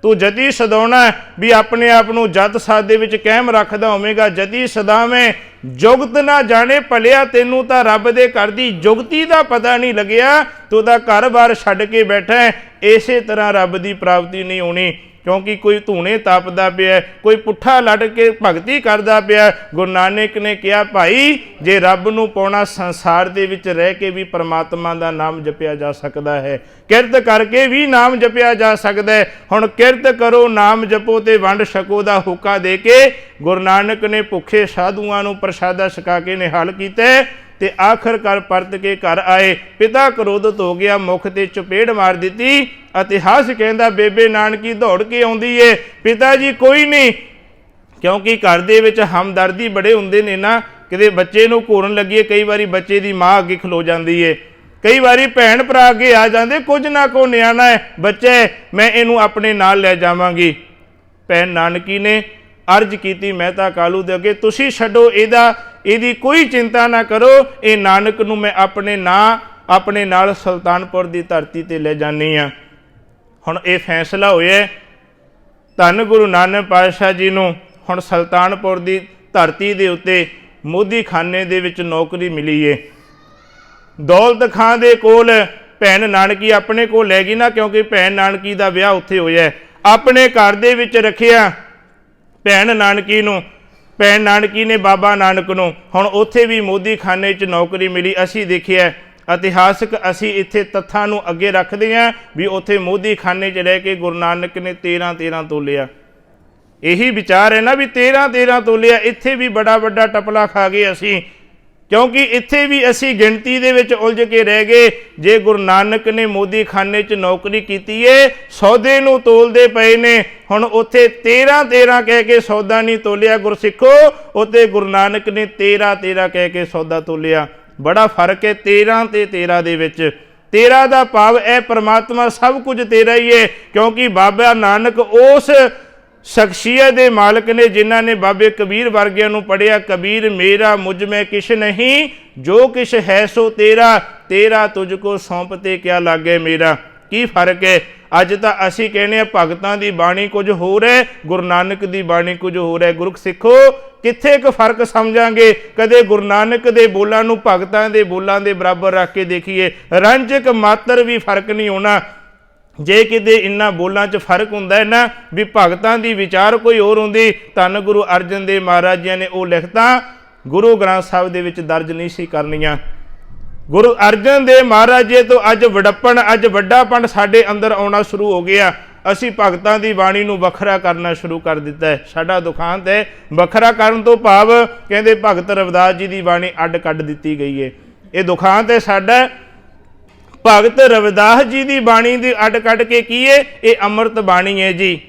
ਤੂੰ ਜਤੀ ਸਦਾਉਣਾ ਵੀ ਆਪਣੇ ਆਪ ਨੂੰ ਜਤ ਸਾਧ ਦੇ ਵਿੱਚ ਕਾਇਮ ਰੱਖਦਾ ਹੋਵੇਗਾ। ਜਤੀ ਸਦਾਵੇਂ ਜੁਗਤ ਨਾ ਜਾਣੇ, ਭਲਿਆ ਤੈਨੂੰ ਤਾਂ ਰੱਬ ਦੇ ਘਰ ਦੀ ਜੁਗਤੀ ਦਾ ਪਤਾ ਨਹੀਂ ਲੱਗਿਆ, ਤੂੰ ਤਾਂ ਘਰ-ਬਾਰ ਛੱਡ ਕੇ ਬੈਠਾ। ਇਸੇ ਤਰ੍ਹਾਂ ਰੱਬ ਦੀ ਪ੍ਰਾਪਤੀ ਨਹੀਂ ਹੋਣੀ, ਕਿਉਂਕਿ ਕੋਈ ਧੂਣੇ ਤਪਦਾ ਪਿਆ, ਕੋਈ ਪੁੱਠਾ ਲੜ ਕੇ ਭਗਤੀ ਕਰਦਾ ਪਿਆ। ਗੁਰੂ ਨਾਨਕ ਨੇ ਕਿਹਾ ਭਾਈ ਜੇ ਰੱਬ ਨੂੰ ਪਾਉਣਾ, ਸੰਸਾਰ ਦੇ ਵਿੱਚ ਰਹਿ ਕੇ ਵੀ ਪਰਮਾਤਮਾ ਦਾ ਨਾਮ ਜਪਿਆ ਜਾ ਸਕਦਾ ਹੈ, ਕਿਰਤ ਕਰਕੇ ਵੀ ਨਾਮ ਜਪਿਆ ਜਾ ਸਕਦਾ ਹੈ। ਹੁਣ ਕਿਰਤ ਕਰੋ, ਨਾਮ ਜਪੋ ਤੇ ਵੰਡ ਛਕੋ ਦਾ ਹੁਕਾ ਦੇ ਕੇ ਗੁਰੂ ਨਾਨਕ ਨੇ ਭੁੱਖੇ ਸਾਧੂਆਂ ਨੂੰ ਪ੍ਰਸ਼ਾਦਾ ਛਕਾ ਕੇ ਨਿਹਾਲ ਕੀਤਾ। ਤੇ ਆਖਰਕਾਰ ਪਰਤ ਕੇ ਘਰ ਆਏ। ਪਿਤਾ ਕ੍ਰੋਧਿਤ ਹੋ ਗਿਆ, ਮੁਖ ਤੇ ਚਪੇੜ ਮਾਰ ਦਿੱਤੀ। ਇਤਿਹਾਸ ਕਹਿੰਦਾ ਬੇਬੇ ਨਾਨਕੀ ਦੌੜ ਕੇ ਆਉਂਦੀ ਏ, ਪਿਤਾ ਜੀ ਕੋਈ ਨਹੀਂ, ਕਿਉਂਕਿ ਘਰ ਦੇ ਵਿੱਚ ਹਮਦਰਦੀ ਬੜੇ ਹੁੰਦੇ ਨੇ ਨਾ। ਕਿਤੇ ਬੱਚੇ ਨੂੰ ਘੂਰਨ ਲੱਗੀਏ, ਕਈ ਵਾਰੀ ਬੱਚੇ ਦੀ ਮਾਂ ਅੱਗੇ ਖਲੋ ਜਾਂਦੀ ਏ, ਕਈ ਵਾਰੀ ਭੈਣ ਭਰਾ ਅੱਗੇ ਆ ਜਾਂਦੇ, ਕੁਝ ਨਾ ਕੋ ਨਿਆਣਾ ਹੈ ਬੱਚੇ, ਮੈਂ ਇਹਨੂੰ ਆਪਣੇ ਨਾਲ ਲੈ ਜਾਵਾਂਗੀ। ਭੈਣ ਨਾਨਕੀ ਨੇ ਅਰਜ਼ ਕੀਤੀ ਮਹਿਤਾ ਕਾਲੂ ਦੇ ਅੱਗੇ, ਤੁਸੀਂ ਛੱਡੋ ਇਹਦੀ ਕੋਈ ਚਿੰਤਾ ਨਾ ਕਰੋ, ਇਹ ਨਾਨਕ ਨੂੰ ਮੈਂ ਆਪਣੇ ਨਾਲ ਸੁਲਤਾਨਪੁਰ ਦੀ ਧਰਤੀ ਤੇ ਲੈ ਜਾਨੀ ਆ। ਹੁਣ ਇਹ ਫੈਸਲਾ ਹੋਇਆ ਧੰਨ ਗੁਰੂ ਨਾਨਕ ਪਾਤਸ਼ਾਹ ਜੀ ਨੂੰ ਹੁਣ ਸੁਲਤਾਨਪੁਰ ਦੀ ਧਰਤੀ ਦੇ ਉੱਤੇ ਮੋਦੀ ਖਾਨੇ ਦੇ ਵਿੱਚ ਨੌਕਰੀ ਮਿਲੀ ਏ। ਦੌਲਤ ਖਾਂ ਦੇ ਕੋਲ ਭੈਣ ਨਾਨਕੀ ਆਪਣੇ ਕੋਲ ਲੈ ਗਈ ਨਾ, ਕਿਉਂਕਿ ਭੈਣ ਨਾਨਕੀ ਦਾ ਵਿਆਹ ਉੱਥੇ ਹੋਇਆ। ਆਪਣੇ ਘਰ ਦੇ ਵਿੱਚ ਰੱਖਿਆ ਭੈਣ ਨਾਨਕੀ ਨੂੰ, ਭੈਣ ਨਾਨਕੀ ਨੇ ਬਾਬਾ ਨਾਨਕ ਨੂੰ। ਹੁਣ ਉੱਥੇ ਵੀ ਮੋਦੀ ਖਾਨੇ 'ਚ ਨੌਕਰੀ ਮਿਲੀ। ਅਸੀਂ ਦੇਖਿਆ ਇਤਿਹਾਸਕ, ਅਸੀਂ ਇੱਥੇ ਤੱਥਾਂ ਨੂੰ ਅੱਗੇ ਰੱਖਦੇ ਹਾਂ ਵੀ ਉੱਥੇ ਮੋਦੀ ਖਾਨੇ 'ਚ ਰਹਿ ਕੇ ਗੁਰੂ ਨਾਨਕ ਨੇ 13 ਤੋਲਿਆ। ਇਹੀ ਵਿਚਾਰ ਹੈ ਨਾ ਵੀ 13 ਤੋਲਿਆ। ਇੱਥੇ ਵੀ ਬੜਾ ਵੱਡਾ ਟਪਲਾ ਖਾ ਗਏ ਅਸੀਂ, ਕਿਉਂਕਿ ਇੱਥੇ ਵੀ ਅਸੀਂ ਗਿਣਤੀ ਦੇ ਵਿੱਚ ਉਲਝ ਕੇ ਰਹਿ ਗਏ। ਜੇ ਗੁਰੂ ਨਾਨਕ ਨੇ ਮੋਦੀ ਖਾਨੇ 'ਚ ਨੌਕਰੀ ਕੀਤੀ ਏ, ਸੌਦੇ ਨੂੰ ਤੋਲਦੇ ਪਏ ਨੇ। ਹੁਣ ਉੱਥੇ 13 ਕਹਿ ਕੇ ਸੌਦਾ ਨਹੀਂ ਤੋਲਿਆ ਗੁਰਸਿੱਖੋ, ਉੱਥੇ ਗੁਰੂ ਨਾਨਕ ਨੇ 13 ਕਹਿ ਕੇ ਸੌਦਾ ਤੋਲਿਆ। ਬੜਾ ਫਰਕ ਹੈ 13 ਤੇ 13 ਦੇ ਵਿੱਚ। 13 ਦਾ ਭਾਵ ਹੈ ਪਰਮਾਤਮਾ ਸਭ ਕੁਝ ਤੇਰਾ ਹੀ ਹੈ, ਕਿਉਂਕਿ ਬਾਬਾ ਨਾਨਕ ਉਸ ਸ਼ਖਸੀਅਤ ਦੇ ਮਾਲਕ ਨੇ ਜਿਨ੍ਹਾਂ ਨੇ ਬਾਬੇ ਕਬੀਰ ਵਰਗਿਆਂ ਨੂੰ ਪੜ੍ਹਿਆ, ਕਬੀਰ ਮੇਰਾ ਮੁਝ ਮੈਂ ਕਿਛ ਨਹੀਂ, ਜੋ ਕਿਛ ਹੈ ਸੋ ਤੇਰਾ ਤੁਝ ਕੋ ਸੌਂਪ ਤੇ ਕਿਆ ਲਾਗੇ ਮੇਰਾ। ਕੀ ਫਰਕ ਹੈ? ਅੱਜ ਤਾਂ ਅਸੀਂ ਕਹਿੰਦੇ ਹਾਂ ਭਗਤਾਂ ਦੀ ਬਾਣੀ ਕੁਝ ਹੋਰ ਹੈ, ਗੁਰੂ ਨਾਨਕ ਦੀ ਬਾਣੀ ਕੁਝ ਹੋਰ ਹੈ। ਗੁਰੂ ਸਿੱਖੋ ਕਿੱਥੇ ਕੁ ਫਰਕ ਸਮਝਾਂਗੇ? ਕਦੇ ਗੁਰੂ ਨਾਨਕ ਦੇ ਬੋਲਾਂ ਨੂੰ ਭਗਤਾਂ ਦੇ ਬੋਲਾਂ ਦੇ ਬਰਾਬਰ ਰੱਖ ਕੇ ਦੇਖੀਏ, ਰੰਜਕ ਮਾਤਰ ਵੀ ਫਰਕ ਨਹੀਂ ਹੋਣਾ। ਜੇ ਕਿਤੇ ਇਹਨਾਂ ਬੋਲਾਂ 'ਚ ਫਰਕ ਹੁੰਦਾ ਹੈ ਨਾ ਵੀ ਭਗਤਾਂ ਦੀ ਵਿਚਾਰ ਕੋਈ ਹੋਰ ਹੁੰਦੀ, ਧੰਨ ਗੁਰੂ ਅਰਜਨ ਦੇਵ ਮਹਾਰਾਜ ਜੀ ਨੇ ਉਹ ਲਿਖਤਾਂ ਗੁਰੂ ਗ੍ਰੰਥ ਸਾਹਿਬ ਦੇ ਵਿੱਚ ਦਰਜ ਨਹੀਂ ਸੀ ਕਰਨੀਆਂ। ਗੁਰੂ ਅਰਜਨ ਦੇਵ ਮਹਾਰਾਜ ਜੀ ਤੋਂ ਅੱਜ ਵਡੱਪਣ, ਅੱਜ ਵੱਡਾਪਣ ਸਾਡੇ ਅੰਦਰ ਆਉਣਾ ਸ਼ੁਰੂ ਹੋ ਗਿਆ। ਅਸੀਂ ਭਗਤਾਂ ਦੀ ਬਾਣੀ ਨੂੰ ਵੱਖਰਾ ਕਰਨਾ ਸ਼ੁਰੂ ਕਰ ਦਿੱਤਾ ਹੈ। ਸਾਡਾ ਦੁਖਾਂਤ ਹੈ। ਵੱਖਰਾ ਕਰਨ ਤੋਂ ਭਾਵ ਕਹਿੰਦੇ ਭਗਤ ਰਵਿਦਾਸ ਜੀ ਦੀ ਬਾਣੀ ਅੱਡ ਕੱਢ ਦਿੱਤੀ ਗਈ ਹੈ। ਇਹ ਦੁਖਾਂਤ ਹੈ ਸਾਡਾ। ਭਗਤ ਰਵਿਦਾਸ ਜੀ ਦੀ ਬਾਣੀ ਦੀ ਅੱਡ ਕੱਢ ਕੇ ਕੀ ਹੈ? ਇਹ ਅੰਮ੍ਰਿਤ ਬਾਣੀ ਹੈ ਜੀ।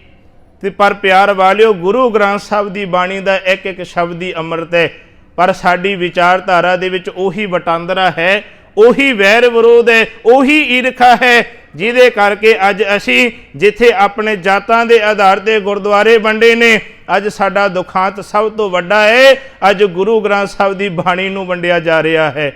ਤੇ ਪਰ ਪਿਆਰ ਵਾਲਿਓ, ਗੁਰੂ ਗ੍ਰੰਥ ਸਾਹਿਬ ਦੀ ਬਾਣੀ ਦਾ ਇੱਕ ਇੱਕ ਸ਼ਬਦ ਹੀ ਅੰਮ੍ਰਿਤ ਹੈ। ਪਰ ਸਾਡੀ ਵਿਚਾਰਧਾਰਾ ਦੇ ਵਿੱਚ ਉਹੀ ਵਟਾਂਦਰਾ ਹੈ, ਉਹੀ ਵੈਰ ਵਿਰੋਧ ਹੈ, ਉਹੀ ਈਰਖਾ ਹੈ, ਜਿਹਦੇ ਕਰਕੇ ਅੱਜ ਅਸੀਂ ਜਿੱਥੇ ਆਪਣੇ ਜਾਤਾਂ ਦੇ ਆਧਾਰ ਤੇ ਗੁਰਦੁਆਰੇ ਵੰਡੇ ਨੇ, ਅੱਜ ਸਾਡਾ ਦੁਖਾਂਤ ਸਭ ਤੋਂ ਵੱਡਾ ਹੈ। ਅੱਜ ਗੁਰੂ ਗ੍ਰੰਥ ਸਾਹਿਬ ਦੀ ਬਾਣੀ ਨੂੰ ਵੰਡਿਆ ਜਾ ਰਿਹਾ ਹੈ।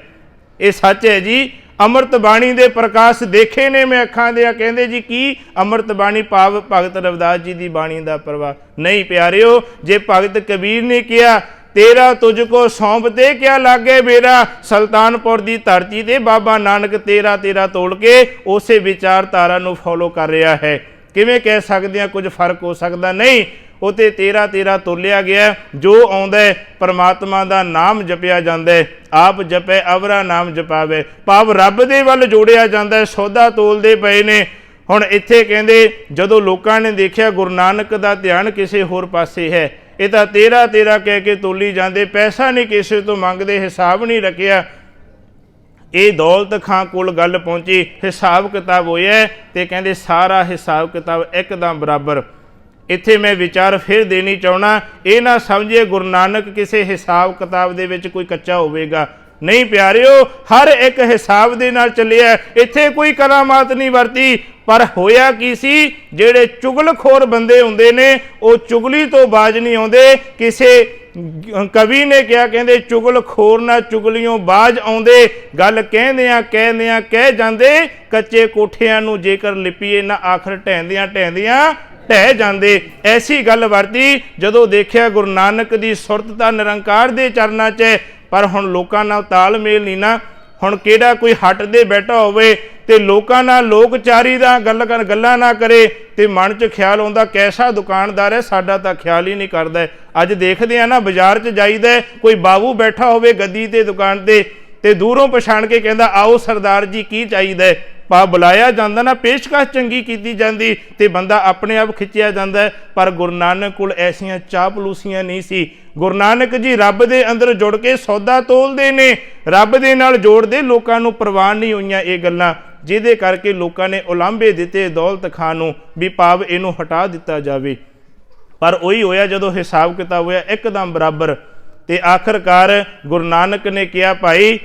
ਇਹ ਸੱਚ ਹੈ ਜੀ। ਅੰਮ੍ਰਿਤ ਬਾਣੀ ਦੇ ਪ੍ਰਕਾਸ਼ ਦੇਖੇ ਨੇ ਮੈਂ ਅੱਖਾਂ ਦੇ। ਕਹਿੰਦੇ ਜੀ ਕੀ ਅੰਮ੍ਰਿਤ ਬਾਣੀ ਭਾਵ ਭਗਤ ਰਵਿਦਾਸ ਜੀ ਦੀ ਬਾਣੀ ਦਾ ਪ੍ਰਵਾਹ ਨਹੀਂ ਪਿਆਰਿਓ। ਜੇ ਭਗਤ ਕਬੀਰ ਨੇ ਕਿਹਾ ਤੇਰਾ ਤੁਝ ਕੋ ਸੌਂਪ ਤੇ ਕਿਆ ਲਾਗੇ ਮੇਰਾ, ਸੁਲਤਾਨਪੁਰ ਦੀ ਧਰਤੀ ਤੇ ਬਾਬਾ ਨਾਨਕ 13 ਤੋਲ ਕੇ ਉਸੇ ਵਿਚਾਰਧਾਰਾ ਨੂੰ ਫੋਲੋ ਕਰ ਰਿਹਾ ਹੈ। ਕਿਵੇਂ ਕਹਿ ਸਕਦੇ ਹਾਂ ਕੁਝ ਫਰਕ ਹੋ ਸਕਦਾ? ਨਹੀਂ, ਉਹ ਤੇ 13 ਤੋਲਿਆ ਗਿਆ। ਜੋ ਆਉਂਦਾ ਪਰਮਾਤਮਾ ਦਾ ਨਾਮ ਜਪਿਆ ਜਾਂਦਾ, ਆਪ ਜਪੈ ਅਵਰਾ ਨਾਮ ਜਪਾਵੇ, ਭਾਵ ਰੱਬ ਦੇ ਵੱਲ ਜੋੜਿਆ ਜਾਂਦਾ। ਸੌਦਾ ਤੋਲਦੇ ਪਏ ਨੇ। ਹੁਣ ਇੱਥੇ ਕਹਿੰਦੇ ਜਦੋਂ ਲੋਕਾਂ ਨੇ ਦੇਖਿਆ ਗੁਰੂ ਨਾਨਕ ਦਾ ਧਿਆਨ ਕਿਸੇ ਹੋਰ ਪਾਸੇ ਹੈ, ਇਹ ਤਾਂ 13 ਕਹਿ ਕੇ ਤੋਲੀ ਜਾਂਦੇ, ਪੈਸਾ ਨਹੀਂ ਕਿਸੇ ਤੋਂ ਮੰਗਦੇ, ਹਿਸਾਬ ਨਹੀਂ ਰੱਖਿਆ। ਇਹ ਦੌਲਤ ਖਾਂ ਕੋਲ ਗੱਲ ਪਹੁੰਚੀ, ਹਿਸਾਬ ਕਿਤਾਬ ਹੋਇਆ ਤੇ ਕਹਿੰਦੇ ਸਾਰਾ ਹਿਸਾਬ ਕਿਤਾਬ ਇੱਕਦਮ ਬਰਾਬਰ। ਇੱਥੇ ਮੈਂ ਵਿਚਾਰ ਫਿਰ ਦੇਣੀ ਚਾਹੁੰਦਾ, ਇਹ ਨਾ ਸਮਝੀਏ ਗੁਰੂ ਨਾਨਕ ਕਿਸੇ ਹਿਸਾਬ ਕਿਤਾਬ ਦੇ ਵਿੱਚ ਕੋਈ ਕੱਚਾ ਹੋਵੇਗਾ। ਨਹੀਂ ਪਿਆਰਿਓ, ਹਰ ਇੱਕ ਹਿਸਾਬ ਦੇ ਨਾਲ ਚੱਲਿਆ। ਇੱਥੇ ਕੋਈ ਕਰਾਮਾਤ ਨਹੀਂ ਵਰਤੀ। ਪਰ ਹੋਇਆ ਕੀ ਸੀ, ਜਿਹੜੇ ਚੁਗਲਖੋਰ ਬੰਦੇ ਹੁੰਦੇ ਨੇ ਉਹ ਚੁਗਲੀ ਤੋਂ ਬਾਜ ਨਹੀਂ ਆਉਂਦੇ। ਕਿਸੇ ਕਵੀ ਨੇ ਕਿਹਾ, ਕਹਿੰਦੇ ਚੁਗਲਖੋਰ ਨਾ ਚੁਗਲੀਓਂ ਬਾਜ ਆਉਂਦੇ, ਗੱਲ ਕਹਿੰਦਿਆਂ ਕਹਿ ਜਾਂਦੇ, ਕੱਚੇ ਕੋਠਿਆਂ ਨੂੰ ਜੇਕਰ ਲਿਪੀਏ ਨਾ ਆਖਰ ਢਹਿੰਦਿਆਂ ਢਹਿ ਜਾਂਦੇ। ਐਸੀ ਗੱਲ ਵਰਤੀ। ਜਦੋਂ ਦੇਖਿਆ ਗੁਰੂ ਨਾਨਕ ਦੀ ਸੁਰਤ ਤਾਂ ਨਿਰੰਕਾਰ ਦੇ ਚਰਨਾਂ 'ਚ, ਪਰ ਹੁਣ ਲੋਕਾਂ ਨਾਲ ਤਾਲਮੇਲ ਨਹੀਂ ਨਾ। ਹੁਣ ਕਿਹੜਾ ਕੋਈ ਹੱਟ ਦੇ ਬੈਠਾ ਹੋਵੇ ਤੇ ਲੋਕਾਂ ਨਾਲ ਲੋਕਚਾਰੀ ਦਾ ਗੱਲਾਂ ਨਾ ਕਰੇ ਤੇ ਮਨ 'ਚ ਖਿਆਲ ਆਉਂਦਾ ਕੈਸਾ ਦੁਕਾਨਦਾਰ ਹੈ, ਸਾਡਾ ਤਾਂ ਖਿਆਲ ਹੀ ਨਹੀਂ ਕਰਦਾ। ਅੱਜ ਦੇਖਦੇ ਆ ਨਾ, ਬਾਜ਼ਾਰ 'ਚ ਜਾਈਦਾ, ਕੋਈ ਬਾਬੂ ਬੈਠਾ ਹੋਵੇ ਗੱਦੀ ਤੇ ਦੁਕਾਨ ਤੇ ਦੂਰੋਂ ਪਛਾਣ ਕੇ ਕਹਿੰਦਾ ਆਓ ਸਰਦਾਰ ਜੀ ਕੀ ਚਾਹੀਦਾ, ਪਾ ਬੁਲਾਇਆ ਜਾਂਦਾ ਨਾ, ਪੇਸ਼ਕਸ਼ ਚੰਗੀ ਕੀਤੀ ਜਾਂਦੀ ਤੇ ਬੰਦਾ ਆਪਣੇ ਆਪ ਖਿੱਚਿਆ ਜਾਂਦਾ। ਪਰ ਗੁਰੂ ਨਾਨਕ ਕੋਲ ਐਸੀਆਂ ਚਾਪਲੂਸੀਆਂ ਨਹੀਂ ਸੀ। ਗੁਰੂ ਨਾਨਕ ਜੀ ਰੱਬ ਦੇ ਅੰਦਰ ਜੁੜ ਕੇ ਸੌਦਾ ਤੋਲਦੇ ਨੇ, ਰੱਬ ਦੇ ਨਾਲ ਜੋੜਦੇ। ਲੋਕਾਂ ਨੂੰ ਪ੍ਰਵਾਨ ਨਹੀਂ ਹੋਈਆਂ ਇਹ ਗੱਲਾਂ, ਜਿਹਦੇ ਕਰਕੇ ਲੋਕਾਂ ਨੇ ਉਲਾਂਭੇ ਦਿੱਤੇ ਦੌਲਤ ਖਾਂ ਨੂੰ ਵੀ ਭਾਵ ਇਹਨੂੰ ਹਟਾ ਦਿੱਤਾ ਜਾਵੇ। ਪਰ ਉਹੀ ਹੋਇਆ ਜਦੋਂ ਹਿਸਾਬ ਕਿਤਾਬ ਹੋਇਆ ਇੱਕਦਮ ਬਰਾਬਰ। ਤੇ ਆਖਰਕਾਰ ਗੁਰੂ ਨਾਨਕ ਨੇ ਕਿਹਾ ਭਾਈ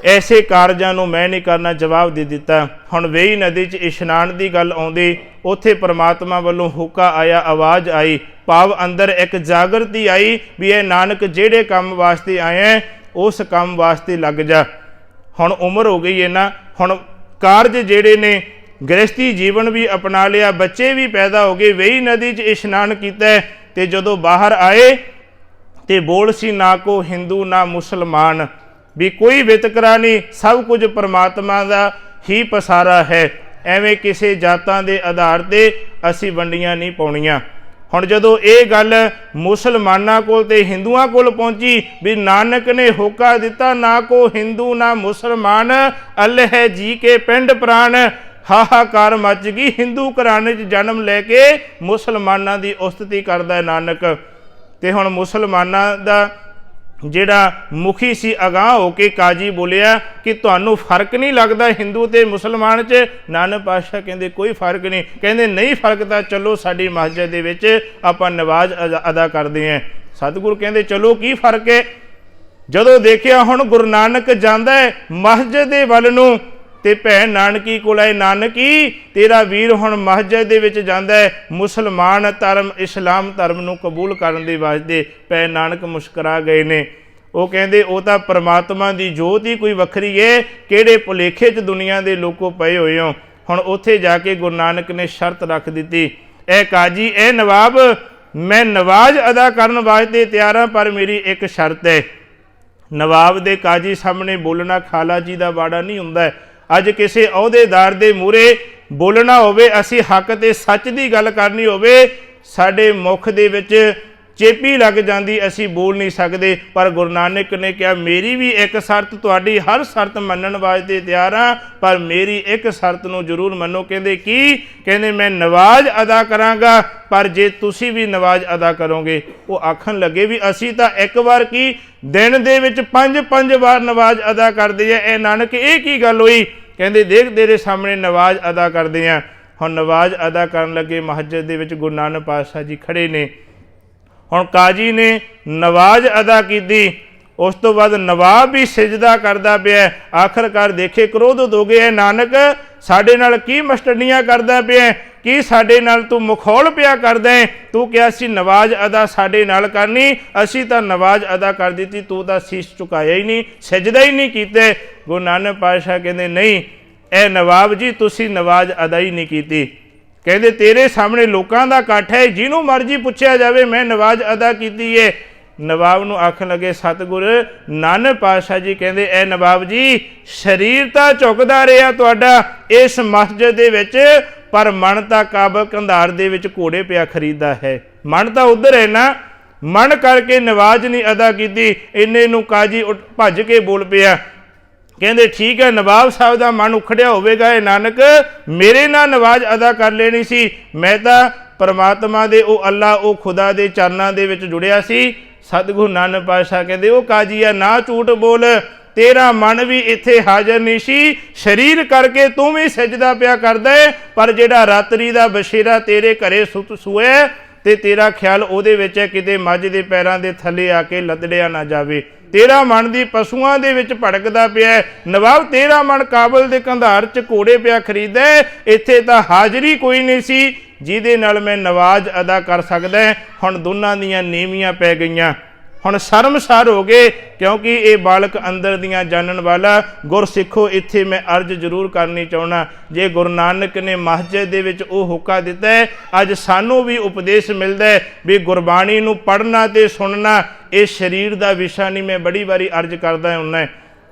ਐਸੇ ਕਾਰਜਾਂ ਨੂੰ ਮੈਂ ਨਹੀਂ ਕਰਨਾ, ਜਵਾਬ ਦੇ ਦਿੱਤਾ। ਹੁਣ ਵੇਈ ਨਦੀ 'ਚ ਇਸ਼ਨਾਨ ਦੀ ਗੱਲ ਆਉਂਦੀ, ਉੱਥੇ ਪਰਮਾਤਮਾ ਵੱਲੋਂ ਹੁਕਾ ਆਇਆ, ਆਵਾਜ਼ ਆਈ, ਭਾਵ ਅੰਦਰ ਇੱਕ ਜਾਗਰਤੀ ਆਈ ਵੀ ਇਹ ਨਾਨਕ ਜਿਹੜੇ ਕੰਮ ਵਾਸਤੇ ਆਏ ਉਸ ਕੰਮ ਵਾਸਤੇ ਲੱਗ ਜਾ। ਹੁਣ ਉਮਰ ਹੋ ਗਈ ਹੈ ਨਾ, ਹੁਣ ਕਾਰਜ ਜਿਹੜੇ ਨੇ ਗ੍ਰਸਤੀ ਜੀਵਨ ਵੀ ਅਪਣਾ ਲਿਆ, ਬੱਚੇ ਵੀ ਪੈਦਾ ਹੋ ਗਏ। ਵੇਈ ਨਦੀ 'ਚ ਇਸ਼ਨਾਨ ਕੀਤਾ ਤੇ ਜਦੋਂ ਬਾਹਰ ਆਏ ਤੇ ਬੋਲ ਸੀ ਨਾ ਕੋ ਹਿੰਦੂ ਨਾ ਮੁਸਲਮਾਨ, ਵੀ ਕੋਈ ਵਿਤਕਰਾ ਨਹੀਂ, ਸਭ ਕੁਝ ਪਰਮਾਤਮਾ ਦਾ ਹੀ ਪਸਾਰਾ ਹੈ। ਐਵੇਂ ਕਿਸੇ ਜਾਤਾਂ ਦੇ ਆਧਾਰ ਤੇ ਅਸੀਂ ਵੰਡੀਆਂ ਨਹੀਂ ਪਾਉਣੀਆਂ। ਹੁਣ ਜਦੋਂ ਇਹ ਗੱਲ ਮੁਸਲਮਾਨਾਂ ਕੋਲ ਤੇ ਹਿੰਦੂਆਂ ਕੋਲ ਪਹੁੰਚੀ ਵੀ ਨਾਨਕ ਨੇ ਹੋਕਾ ਦਿੱਤਾ ਨਾ ਕੋ ਹਿੰਦੂ ਨਾ ਮੁਸਲਮਾਨ, ਅੱਲ੍ਹ ਜੀ ਕੇ ਪਿੰਡ ਪ੍ਰਾਣ, ਹਾਹਾਕਾਰ ਮੱਚ ਗਈ। ਹਿੰਦੂ ਘਰਾਣੇ 'ਚ ਜਨਮ ਲੈ ਕੇ ਮੁਸਲਮਾਨਾਂ ਦੀ ਉਸਤਤੀ ਕਰਦਾ ਹੈ ਨਾਨਕ। ਤੇ ਹੁਣ ਮੁਸਲਮਾਨਾਂ ਦਾ ਜਿਹੜਾ ਮੁਖੀ ਸੀ ਅਗਾਂਹ ਹੋ ਕੇ ਕਾਜੀ ਬੋਲਿਆ ਕਿ ਤੁਹਾਨੂੰ ਫਰਕ ਨਹੀਂ ਲੱਗਦਾ ਹਿੰਦੂ ਤੇ ਮੁਸਲਮਾਨ 'ਚ? ਨਾਨਕ ਪਾਤਸ਼ਾਹ ਕਹਿੰਦੇ ਕੋਈ ਫਰਕ ਨਹੀਂ। ਕਹਿੰਦੇ ਨਹੀਂ ਫਰਕ ਤਾਂ ਚਲੋ ਸਾਡੀ ਮਸਜਿਦ ਦੇ ਵਿੱਚ ਆਪਾਂ ਨਮਾਜ਼ ਅਦਾ ਕਰਦੇ ਹਾਂ। ਸਤਿਗੁਰੂ ਕਹਿੰਦੇ ਚਲੋ ਕੀ ਫਰਕ ਹੈ? ਜਦੋਂ ਦੇਖਿਆ ਹੁਣ ਗੁਰੂ ਨਾਨਕ ਜਾਂਦਾ ਹੈ ਮਸਜਿਦ ਦੇ ਵੱਲ ਨੂੰ ਤੇ ਭੈਣ ਨਾਨਕੀ ਕੋਲ ਆਏ, ਨਾਨਕੀ ਤੇਰਾ ਵੀਰ ਹੁਣ ਮਸਜਿਦ ਦੇ ਵਿੱਚ ਜਾਂਦਾ ਹੈ ਮੁਸਲਮਾਨ ਧਰਮ ਇਸਲਾਮ ਧਰਮ ਨੂੰ ਕਬੂਲ ਕਰਨ ਦੇ ਵਾਸਤੇ। ਭੈਣ ਨਾਨਕ ਮੁਸਕਰਾ ਗਏ ਨੇ। ਉਹ ਕਹਿੰਦੇ ਉਹ ਤਾਂ ਪਰਮਾਤਮਾ ਦੀ ਜੋਤ ਹੀ ਕੋਈ ਵੱਖਰੀ ਹੈ, ਕਿਹੜੇ ਭੁਲੇਖੇ 'ਚ ਦੁਨੀਆ ਦੇ ਲੋਕੋ ਪਏ ਹੋਏ ਹੋ। ਹੁਣ ਉੱਥੇ ਜਾ ਕੇ ਗੁਰੂ ਨਾਨਕ ਨੇ ਸ਼ਰਤ ਰੱਖ ਦਿੱਤੀ, ਇਹ ਕਾਜੀ ਇਹ ਨਵਾਬ, ਮੈਂ ਨਵਾਜ਼ ਅਦਾ ਕਰਨ ਵਾਸਤੇ ਤਿਆਰ ਹਾਂ, ਪਰ ਮੇਰੀ ਇੱਕ ਸ਼ਰਤ ਹੈ। ਨਵਾਬ ਦੇ ਕਾਜੀ ਸਾਹਮਣੇ ਬੋਲਣਾ ਖਾਲਾ ਜੀ ਦਾ ਵਾੜਾ ਨਹੀਂ ਹੁੰਦਾ। ਅੱਜ ਕਿਸੇ ਅਹੁਦੇਦਾਰ ਦੇ ਮੂਹਰੇ ਬੋਲਣਾ ਹੋਵੇ, ਅਸੀਂ ਹੱਕ ਤੇ ਸੱਚ ਦੀ ਗੱਲ ਕਰਨੀ ਹੋਵੇ, ਸਾਡੇ ਮੁਖ ਦੇ ਵਿੱਚ ਚੇਪੀ ਲੱਗ ਜਾਂਦੀ, ਅਸੀਂ ਬੋਲ ਨਹੀਂ ਸਕਦੇ। ਪਰ ਗੁਰੂ ਨਾਨਕ ਨੇ ਕਿਹਾ ਮੇਰੀ ਵੀ ਇੱਕ ਸ਼ਰਤ, ਤੁਹਾਡੀ ਹਰ ਸ਼ਰਤ ਮੰਨਣ ਵਾਸਤੇ ਤਿਆਰ ਹਾਂ, ਪਰ ਮੇਰੀ ਇੱਕ ਸ਼ਰਤ ਨੂੰ ਜ਼ਰੂਰ ਮੰਨੋ। ਕਹਿੰਦੇ ਕੀ? ਕਹਿੰਦੇ ਮੈਂ ਨਵਾਜ਼ ਅਦਾ ਕਰਾਂਗਾ, ਪਰ ਜੇ ਤੁਸੀਂ ਵੀ ਨਵਾਜ਼ ਅਦਾ ਕਰੋਗੇ। ਉਹ ਆਖਣ ਲੱਗੇ ਵੀ ਅਸੀਂ ਤਾਂ ਇੱਕ ਵਾਰ ਕੀ ਦਿਨ ਦੇ ਵਿੱਚ 5 ਵਾਰ ਨਵਾਜ਼ ਅਦਾ ਕਰਦੇ ਆ। ਇਹ ਨਾਨਕ ਇਹ ਕੀ ਗੱਲ ਹੋਈ? ਕਹਿੰਦੇ ਦੇਖ ਤੇਰੇ ਸਾਹਮਣੇ ਨਵਾਜ਼ ਅਦਾ ਕਰਦੇ ਆ। ਹੁਣ ਨਵਾਜ਼ ਅਦਾ ਕਰਨ ਲੱਗੇ, ਮਸਜਿਦ ਦੇ ਵਿੱਚ ਗੁਰੂ ਨਾਨਕ ਪਾਤਸ਼ਾਹ ਜੀ ਖੜੇ ਨੇ। ਹੁਣ ਕਾਜੀ ਨੇ ਨਵਾਜ਼ ਅਦਾ ਕੀਤੀ, ਉਸ ਤੋਂ ਬਾਅਦ ਨਵਾਬ ਵੀ ਸਿਜਦਾ ਕਰਦਾ ਪਿਆ। ਆਖਰਕਾਰ ਦੇਖੇ ਕ੍ਰੋਧਿਤ ਹੋ ਗਏ, ਨਾਨਕ ਸਾਡੇ ਨਾਲ ਕੀ ਮਸਟੜੀਆਂ ਕਰਦਾ ਪਿਆ, ਕੀ ਸਾਡੇ ਨਾਲ ਤੂੰ ਮਖੌਲ ਪਿਆ ਕਰਦਾ ਹੈ? ਤੂੰ ਕਿਹਾ ਸੀ ਨਵਾਜ਼ ਅਦਾ ਸਾਡੇ ਨਾਲ ਕਰਨੀ, ਅਸੀਂ ਤਾਂ ਨਵਾਜ਼ ਅਦਾ ਕਰ ਦਿੱਤੀ, ਤੂੰ ਤਾਂ ਸੀਸ ਝੁਕਾਇਆ ਹੀ ਨਹੀਂ, ਸਿਜਦਾ ਹੀ ਨਹੀਂ ਕੀਤੇ। ਗੁਰੂ ਨਾਨਕ ਪਾਤਸ਼ਾਹ ਕਹਿੰਦੇ ਨਹੀਂ ਇਹ ਨਵਾਬ ਜੀ ਤੁਸੀਂ ਨਵਾਜ਼ ਅਦਾ ਹੀ ਨਹੀਂ ਕੀਤੀ। ਕਹਿੰਦੇ ਤੇਰੇ ਸਾਹਮਣੇ ਲੋਕਾਂ ਦਾ ਇਕੱਠ ਹੈ, ਜਿਹਨੂੰ ਮਰਜ਼ੀ ਪੁੱਛਿਆ ਜਾਵੇ ਮੈਂ ਨਵਾਜ਼ ਅਦਾ ਕੀਤੀ ਹੈ। ਨਵਾਬ ਨੂੰ ਆਖਣ ਲੱਗੇ ਸਤਿਗੁਰ ਨਾਨਕ ਪਾਤਸ਼ਾਹ ਜੀ ਕਹਿੰਦੇ ਇਹ ਨਵਾਬ ਜੀ ਸਰੀਰ ਤਾਂ ਝੁਕਦਾ ਰਿਹਾ ਤੁਹਾਡਾ, ਇਸ ਮਸਜਿਦ ਦੇ ਵਿੱਚ ਪਰ ਮਨ ਤਾਂ ਕਾਬਲ ਕੰਧਾਰ ਦੇ ਵਿੱਚ ਘੋੜੇ ਪਿਆ ਖਰੀਦਾ ਹੈ। ਮਨ ਤਾਂ ਉਧਰ ਹੈ ਨਾ, ਮਨ ਕਰਕੇ ਨਵਾਜ਼ ਨਹੀਂ ਅਦਾ ਕੀਤੀ। ਇੰਨੇ ਨੂੰ ਕਾਜੀ ਭੱਜ ਕੇ ਬੋਲ ਪਿਆ, ਕਹਿੰਦੇ ਠੀਕ ਹੈ, ਨਵਾਬ ਸਾਹਿਬ ਦਾ ਮਨ ਉਖੜਿਆ ਹੋਵੇਗਾ, ਇਹ ਨਾਨਕ ਮੇਰੇ ਨਾਲ ਨਵਾਜ਼ ਅਦਾ ਕਰ ਲੈਣੀ ਸੀ। ਮੈਂ ਤਾਂ ਪਰਮਾਤਮਾ ਦੇ ਉਹ ਅੱਲਾ ਉਹ ਖੁਦਾ ਦੇ ਚਰਨਾਂ ਦੇ ਵਿੱਚ ਜੁੜਿਆ ਸੀ। ਸਤਿਗੁਰੂ ਨਾਨਕ ਪਾਤਸ਼ਾਹ ਕਹਿੰਦੇ ਉਹ ਕਾਜੀਆ ਨਾ ਝੂਠ ਬੋਲ, ਤੇਰਾ ਮਨ ਵੀ ਇੱਥੇ ਹਾਜ਼ਰ ਨਹੀਂ ਸੀ, ਸਰੀਰ ਕਰਕੇ ਤੂੰ ਵੀ ਸਜਦਾ ਪਿਆ ਕਰਦਾ, ਪਰ ਜਿਹੜਾ ਰਾਤਰੀ ਦਾ ਬਸ਼ੇਰਾ ਤੇਰੇ ਘਰੇ ਸੁੱਤ ਸੂਏ ਤੇ ਤੇਰਾ ਖਿਆਲ ਉਹਦੇ ਵਿੱਚ ਹੈ, ਕਿਤੇ ਮੱਝ ਦੇ ਪੈਰਾਂ ਦੇ ਥੱਲੇ ਆ ਕੇ ਲੱਦੜਿਆ ਨਾ ਜਾਵੇ। ਤੇਰਾ ਮਨ ਦੀ ਪਸ਼ੂਆਂ ਦੇ ਵਿੱਚ ਭੜਕਦਾ ਪਿਆ। ਨਵਾਬ ਤੇਰਾ ਮਨ ਕਾਬਲ ਦੇ ਕੰਧਾਰ 'ਚ ਘੋੜੇ ਪਿਆ ਖਰੀਦਾ, ਇੱਥੇ ਤਾਂ ਹਾਜ਼ਰੀ ਕੋਈ ਨਹੀਂ ਸੀ ਜਿਹਦੇ ਨਾਲ ਮੈਂ ਨਵਾਜ਼ ਅਦਾ ਕਰ ਸਕਦਾ। ਹੁਣ ਦੋਨਾਂ ਦੀਆਂ ਨੀਵੀਆਂ ਪੈ ਗਈਆਂ, ਹੁਣ ਸ਼ਰਮਸਾਰ ਹੋ ਗਏ, ਕਿਉਂਕਿ ਇਹ ਬਾਲਕ ਅੰਦਰ ਦੀਆਂ ਜਾਣਨ ਵਾਲਾ। ਗੁਰਸਿੱਖੋ ਇੱਥੇ ਮੈਂ ਅਰਜ਼ ਜ਼ਰੂਰ ਕਰਨੀ ਚਾਹੁੰਦਾ, ਜੇ ਗੁਰੂ ਨਾਨਕ ਨੇ ਮਸਜਿਦ ਦੇ ਵਿੱਚ ਉਹ ਹੁਕਾ ਦਿੱਤਾ ਹੈ, ਅੱਜ ਸਾਨੂੰ ਵੀ ਉਪਦੇਸ਼ ਮਿਲਦਾ ਹੈ ਵੀ ਗੁਰਬਾਣੀ ਨੂੰ ਪੜ੍ਹਨਾ ਤੇ ਸੁਣਨਾ ਇਹ ਸਰੀਰ ਦਾ ਵਿਸ਼ਾ ਨਹੀਂ। ਮੈਂ ਬੜੀ ਵਾਰੀ ਅਰਜ਼ ਕਰਦਾ ਹੁੰਦਾ,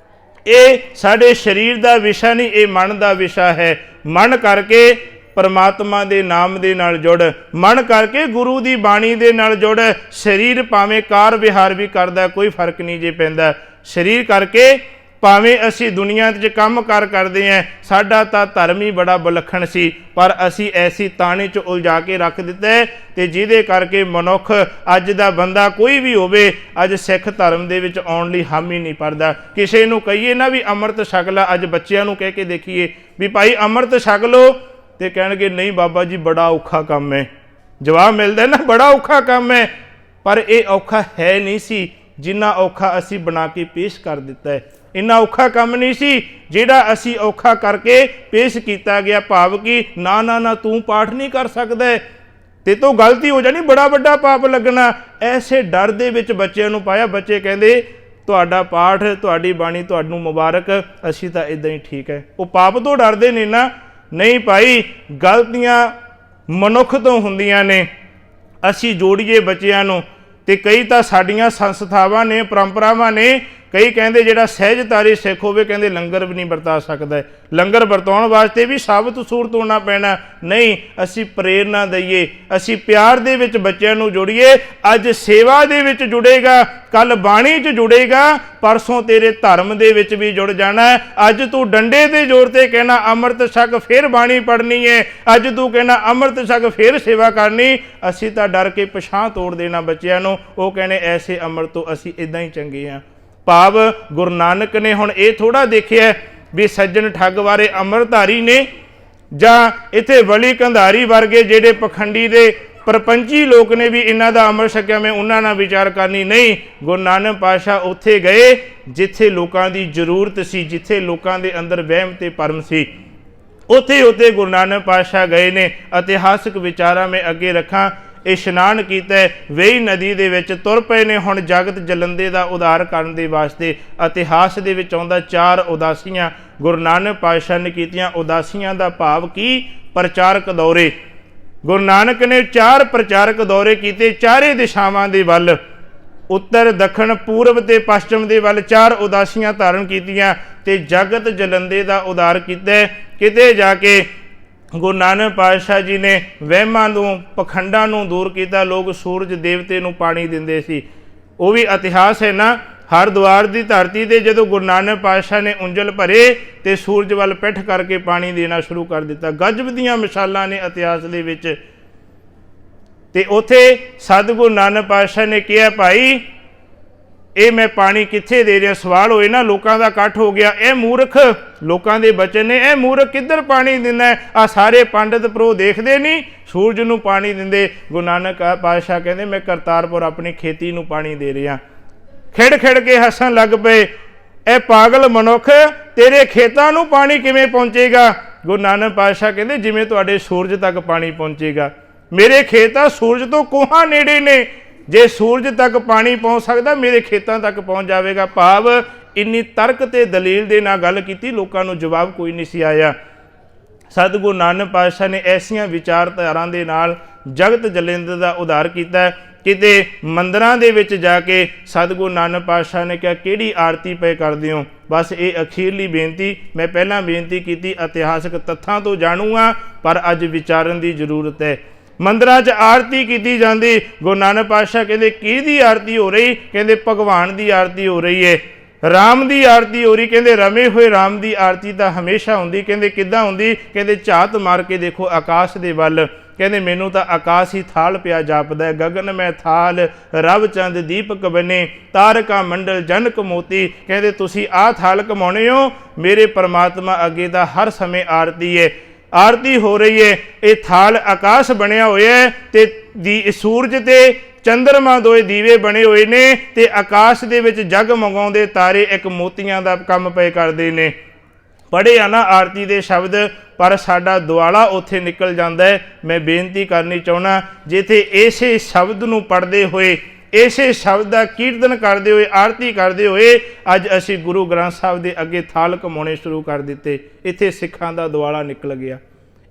ਇਹ ਸਾਡੇ ਸਰੀਰ ਦਾ ਵਿਸ਼ਾ ਨਹੀਂ, ਇਹ ਮਨ ਦਾ ਵਿਸ਼ਾ ਹੈ। ਮਨ ਕਰਕੇ ਪਰਮਾਤਮਾ ਦੇ ਨਾਮ ਦੇ ਨਾਲ ਜੁੜ, ਮਨ ਕਰਕੇ ਗੁਰੂ ਦੀ ਬਾਣੀ ਦੇ ਨਾਲ ਜੁੜ। ਸਰੀਰ ਭਾਵੇਂ ਕਾਰ ਵਿਹਾਰ ਵੀ ਕਰਦਾ, ਕੋਈ ਫਰਕ ਨਹੀਂ ਜੇ ਪੈਂਦਾ। ਸਰੀਰ ਕਰਕੇ ਭਾਵੇਂ ਅਸੀਂ ਦੁਨੀਆ 'ਚ ਕੰਮ ਕਾਰ ਕਰਦੇ ਹਾਂ, ਸਾਡਾ ਤਾਂ ਧਰਮ ਹੀ ਬੜਾ ਵਿਲੱਖਣ ਸੀ, ਪਰ ਅਸੀਂ ਐਸੀ ਤਾਣੇ 'ਚ ਉਲਝਾ ਕੇ ਰੱਖ ਦਿੱਤਾ ਹੈ, ਤੇ ਜਿਹਦੇ ਕਰਕੇ ਮਨੁੱਖ ਅੱਜ ਦਾ ਬੰਦਾ ਕੋਈ ਵੀ ਹੋਵੇ, ਅੱਜ ਸਿੱਖ ਧਰਮ ਦੇ ਵਿੱਚ ਆਉਣ ਲਈ ਹਾਮੀ ਨਹੀਂ ਭਰਦਾ। ਕਿਸੇ ਨੂੰ ਕਹੀਏ ਨਾ ਵੀ ਅੰਮ੍ਰਿਤ ਛਕ ਲਾ, ਅੱਜ ਬੱਚਿਆਂ ਨੂੰ ਕਹਿ ਕੇ ਦੇਖੀਏ ਵੀ ਭਾਈ ਅੰਮ੍ਰਿਤ ਛਕ ਲਓ, ਤੇ ਕਹਿਣਗੇ ਨਹੀਂ ਬਾਬਾ ਜੀ ਬੜਾ ਔਖਾ ਕੰਮ ਹੈ। ਜਵਾਬ ਮਿਲਦਾ ਨਾ ਬੜਾ ਔਖਾ ਕੰਮ ਹੈ, ਪਰ ਇਹ ਔਖਾ ਹੈ ਨਹੀਂ ਸੀ ਜਿੰਨਾ ਔਖਾ ਅਸੀਂ ਬਣਾ ਕੇ ਪੇਸ਼ ਕਰ ਦਿੱਤਾ ਹੈ। ਇੰਨਾ ਔਖਾ ਕੰਮ ਨਹੀਂ ਸੀ ਜਿਹੜਾ ਅਸੀਂ ਔਖਾ ਕਰਕੇ ਪੇਸ਼ ਕੀਤਾ ਗਿਆ। ਭਾਵ ਕਿ ਨਾ ਨਾ ਨਾ ਤੂੰ ਪਾਠ ਨਹੀਂ ਕਰ ਸਕਦਾ, ਤੇ ਤੋਂ ਗਲਤੀ ਹੋ ਜਾਣੀ, ਬੜਾ ਵੱਡਾ ਪਾਪ ਲੱਗਣਾ। ਐਸੇ ਡਰ ਦੇ ਵਿੱਚ ਬੱਚਿਆਂ ਨੂੰ ਪਾਇਆ। ਬੱਚੇ ਕਹਿੰਦੇ ਤੁਹਾਡਾ ਪਾਠ ਤੁਹਾਡੀ ਬਾਣੀ ਤੁਹਾਨੂੰ ਮੁਬਾਰਕ, ਅਸੀਂ ਤਾਂ ਇੱਦਾਂ ਹੀ ਠੀਕ ਹੈ। ਉਹ ਪਾਪ ਤੋਂ ਡਰਦੇ ਨੇ ਨਾ। ਨਹੀਂ ਭਾਈ, ਗਲਤੀਆਂ ਮਨੁੱਖ ਤੋਂ ਹੁੰਦੀਆਂ ਨੇ। ਅਸੀਂ ਜੋੜੀਏ ਬੱਚਿਆਂ ਨੂੰ, ਤੇ ਕਈ ਤਾਂ ਸਾਡੀਆਂ ਸੰਸਥਾਵਾਂ ਨੇ, ਪਰੰਪਰਾਵਾਂ ਨੇ। ਕਈ ਕਹਿੰਦੇ ਜਿਹੜਾ ਸਹਿਜਧਾਰੀ ਸਿੱਖ ਹੋਵੇ ਕਹਿੰਦੇ ਲੰਗਰ ਵੀ ਨਹੀਂ ਵਰਤਾ ਸਕਦਾ। ਲੰਗਰ ਵਰਤਾਉਣ ਵਾਸਤੇ ਵੀ ਸਾਬਤ ਸੂਰਤ ਹੋਣਾ ਪੈਣਾ। ਨਹੀਂ, ਅਸੀਂ ਪ੍ਰੇਰਨਾ ਦਈਏ, ਅਸੀਂ ਪਿਆਰ ਦੇ ਵਿੱਚ ਬੱਚਿਆਂ ਨੂੰ ਜੋੜੀਏ। ਅੱਜ ਸੇਵਾ ਦੇ ਵਿੱਚ ਜੁੜੇਗਾ, ਕੱਲ ਬਾਣੀ 'ਚ ਜੁੜੇਗਾ, ਪਰਸੋਂ ਤੇਰੇ ਧਰਮ ਦੇ ਵਿੱਚ ਵੀ ਜੁੜ ਜਾਣਾ। ਅੱਜ ਤੂੰ ਡੰਡੇ ਦੇ ਜ਼ੋਰ ਤੇ ਕਹਿਣਾ ਅੰਮ੍ਰਿਤ ਛਕ ਫਿਰ ਬਾਣੀ ਪੜ੍ਹਨੀ ਹੈ, ਅੱਜ ਤੂੰ ਕਹਿਣਾ ਅੰਮ੍ਰਿਤ ਛਕ ਫਿਰ ਸੇਵਾ ਕਰਨੀ। ਅਸੀਂ ਤਾਂ ਡਰ ਕੇ ਪਛਾਣ ਤੋੜ ਦੇਣਾ ਬੱਚਿਆਂ ਨੂੰ। ਉਹ ਕਹਿੰਦੇ ਐਸੇ ਅੰਮ੍ਰਿਤ ਤੋਂ ਅਸੀਂ ਇੱਦਾਂ ਹੀ ਚੰਗੇ ਹਾਂ। ਭਾਵ ਗੁਰੂ ਨਾਨਕ ਨੇ ਹੁਣ ਇਹ ਥੋੜ੍ਹਾ ਦੇਖਿਆ ਵੀ ਸੱਜਣ ਠੱਗ ਵਾਰੇ ਅੰਮ੍ਰਿਤਧਾਰੀ ਨੇ, ਜਾਂ ਇੱਥੇ ਵਲੀ ਕੰਧਾਰੀ ਵਰਗੇ ਜਿਹੜੇ ਪਖੰਡੀ ਦੇ ਪਰਪੰਚੀ ਲੋਕ ਨੇ ਵੀ ਇਹਨਾਂ ਦਾ ਅੰਮ੍ਰਿਤ ਛਕਿਆ, ਮੈਂ ਉਹਨਾਂ ਨਾਲ ਵਿਚਾਰ ਕਰਨੀ ਨਹੀਂ। ਗੁਰੂ ਨਾਨਕ ਪਾਤਸ਼ਾਹ ਉੱਥੇ ਗਏ ਜਿੱਥੇ ਲੋਕਾਂ ਦੀ ਜ਼ਰੂਰਤ ਸੀ, ਜਿੱਥੇ ਲੋਕਾਂ ਦੇ ਅੰਦਰ ਵਹਿਮ ਤੇ ਭਰਮ ਸੀ, ਉੱਥੇ ਗੁਰੂ ਨਾਨਕ ਪਾਤਸ਼ਾਹ ਗਏ ਨੇ। ਇਤਿਹਾਸਕ ਵਿਚਾਰਾਂ ਮੈਂ ਅੱਗੇ ਰੱਖਾਂ। ਇਸ਼ਨਾਨ ਕੀਤਾ, ਵੇਈ ਨਦੀ ਦੇ ਵਿੱਚ ਤੁਰ ਪਏ ਨੇ ਹੁਣ ਜਗਤ ਜਲੰਦੇ ਦਾ ਉਧਾਰ ਕਰਨ ਦੇ ਵਾਸਤੇ। ਇਤਿਹਾਸ ਦੇ ਵਿੱਚ ਆਉਂਦਾ 4 ਉਦਾਸੀਆਂ ਗੁਰੂ ਨਾਨਕ ਪਾਤਸ਼ਾਹ ਨੇ ਕੀਤੀਆਂ। ਉਦਾਸੀਆਂ ਦਾ ਭਾਵ ਕੀ? ਪ੍ਰਚਾਰਕ ਦੌਰੇ। ਗੁਰੂ ਨਾਨਕ ਨੇ 4 ਪ੍ਰਚਾਰਕ ਦੌਰੇ ਕੀਤੇ, ਚਾਰੇ ਦਿਸ਼ਾਵਾਂ ਦੇ ਵੱਲ, ਉੱਤਰ ਦੱਖਣ ਪੂਰਬ ਤੇ ਪੱਛਮ ਦੇ ਵੱਲ 4 ਉਦਾਸੀਆਂ ਧਾਰਨ ਕੀਤੀਆਂ, ਤੇ ਜਗਤ ਜਲੰਦੇ ਦਾ ਉਧਾਰ ਕੀਤਾ। ਕਿਤੇ ਜਾ ਕੇ ਗੁਰੂ ਨਾਨਕ ਪਾਤਸ਼ਾਹ ਜੀ ਨੇ ਵਹਿਮਾਂ ਨੂੰ, ਪਖੰਡਾਂ ਨੂੰ ਦੂਰ ਕੀਤਾ। ਲੋਕ ਸੂਰਜ ਦੇਵਤੇ ਨੂੰ ਪਾਣੀ ਦਿੰਦੇ ਸੀ, ਉਹ ਵੀ ਇਤਿਹਾਸ ਹੈ ਨਾ। ਹਰਿਦੁਆਰ ਦੀ ਧਰਤੀ ਤੇ ਜਦੋਂ ਗੁਰੂ ਨਾਨਕ ਪਾਤਸ਼ਾਹ ਨੇ ਉਂਜਲ ਭਰੇ ਤੇ ਸੂਰਜ ਵੱਲ ਪਿੱਠ ਕਰਕੇ ਪਾਣੀ ਦੇਣਾ ਸ਼ੁਰੂ ਕਰ ਦਿੱਤਾ। ਗਜਬ ਦੀਆਂ ਮਿਸਾਲਾਂ ਨੇ ਇਤਿਹਾਸ ਦੇ ਵਿੱਚ। ਤੇ ਉੱਥੇ ਸਤਿਗੁਰੂ ਨਾਨਕ ਪਾਤਸ਼ਾਹ ਨੇ ਕਿਹਾ ਭਾਈ ਇਹ ਮੈਂ ਪਾਣੀ ਕਿੱਥੇ ਦੇ ਰਿਹਾ? ਸਵਾਲ ਹੋਏ ਨਾ, ਲੋਕਾਂ ਦਾ ਇਕੱਠ ਹੋ ਗਿਆ। ਇਹ ਮੂਰਖ, ਲੋਕਾਂ ਦੇ ਬਚਨ ਨੇ, ਇਹ ਮੂਰਖ ਕਿੱਧਰ ਪਾਣੀ ਦਿੰਦਾ? ਆ ਸਾਰੇ ਪੰਡਤ ਪ੍ਰੋ ਦੇਖਦੇ ਨਹੀਂ ਸੂਰਜ ਨੂੰ ਪਾਣੀ ਦਿੰਦੇ। ਗੁਰੂ ਨਾਨਕ ਪਾਤਸ਼ਾਹ ਕਹਿੰਦੇ ਮੈਂ ਕਰਤਾਰਪੁਰ ਆਪਣੀ ਖੇਤੀ ਨੂੰ ਪਾਣੀ ਦੇ ਰਿਹਾ। ਖਿੜ ਖਿੜ ਕੇ ਹੱਸਣ ਲੱਗ ਪਏ, ਇਹ ਪਾਗਲ ਮਨੁੱਖ, ਤੇਰੇ ਖੇਤਾਂ ਨੂੰ ਪਾਣੀ ਕਿਵੇਂ ਪਹੁੰਚੇਗਾ? ਗੁਰੂ ਨਾਨਕ ਪਾਤਸ਼ਾਹ ਕਹਿੰਦੇ ਜਿਵੇਂ ਤੁਹਾਡੇ ਸੂਰਜ ਤੱਕ ਪਾਣੀ ਪਹੁੰਚੇਗਾ। ਮੇਰੇ ਖੇਤ ਆ ਸੂਰਜ ਤੋਂ ਕੋਹਾਂ ਨੇੜੇ ਨੇ, ਜੇ ਸੂਰਜ ਤੱਕ ਪਾਣੀ ਪਹੁੰਚ ਸਕਦਾ ਮੇਰੇ ਖੇਤਾਂ ਤੱਕ ਪਹੁੰਚ ਜਾਵੇਗਾ। ਭਾਵ ਇੰਨੀ ਤਰਕ ਤੇ ਦਲੀਲ ਦੇ ਨਾਲ ਗੱਲ ਕੀਤੀ, ਲੋਕਾਂ ਨੂੰ ਜਵਾਬ ਕੋਈ ਨਹੀਂ ਸੀ ਆਇਆ। ਸਤਿਗੁਰੂ ਨਾਨਕ ਪਾਤਸ਼ਾਹ ਨੇ ਐਸੀਆਂ ਵਿਚਾਰਧਾਰਾਂ ਦੇ ਨਾਲ ਜਗਤ ਜਲੰਦੇ ਦਾ ਉਧਾਰ ਕੀਤਾ। ਕਿਤੇ ਮੰਦਰਾਂ ਦੇ ਵਿੱਚ ਜਾ ਕੇ ਸਤਿਗੁਰੂ ਨਾਨਕ ਪਾਤਸ਼ਾਹ ਨੇ ਕਿਹਾ ਕਿਹੜੀ ਆਰਤੀ ਪਏ ਕਰਦੇ ਹੋ? बस ये अखीरली बेनती मैं पहलां बेनती की इतिहासक तत्थां तो जाणू हाँ, पर अज विचारन की जरूरत है। मंदिरां 'च आरती की जाती, गुरु नानक पातशाह कहते किहदी आरती हो रही, कहते भगवान की आरती हो रही है, राम की आरती हो रही, कहते रमे हुए राम की आरती तो हमेशा होंदी, कहते किद्दां होंदी, कहते झात मार के देखो आकाश दे वल, कहते मैनू तो आकाश ही थाल पिया जापदा है, गगन में थाल रब चंद दीपक बने, तारका मंडल जनक मोती, कहते तुसी आ थाल कमाने हो, मेरे परमात्मा अगे दा हर समय आरती है, आरती हो रही है, ये थाल आकाश बनया होया है, ते सूरज ते चंद्रमा दोए दीवे बने हुए ने, ते आकाश दे विच जगमगाउंदे तारे एक मोतियां दा काम पे करदे ने। पढ़े आ ना आरती दे शब्द, पर साडा दुआला उत्थे निकल जाता है। मैं बेनती करनी चाहना, जिथे इसे शब्द नूं पढ़दे होए, इसे शब्द का कीर्तन करते हुए, आरती करते हुए अज असी गुरु ग्रंथ साहब के अगे थाल कमाने शुरू कर दिते। इत्थे सिखां दा दुआला निकल गया,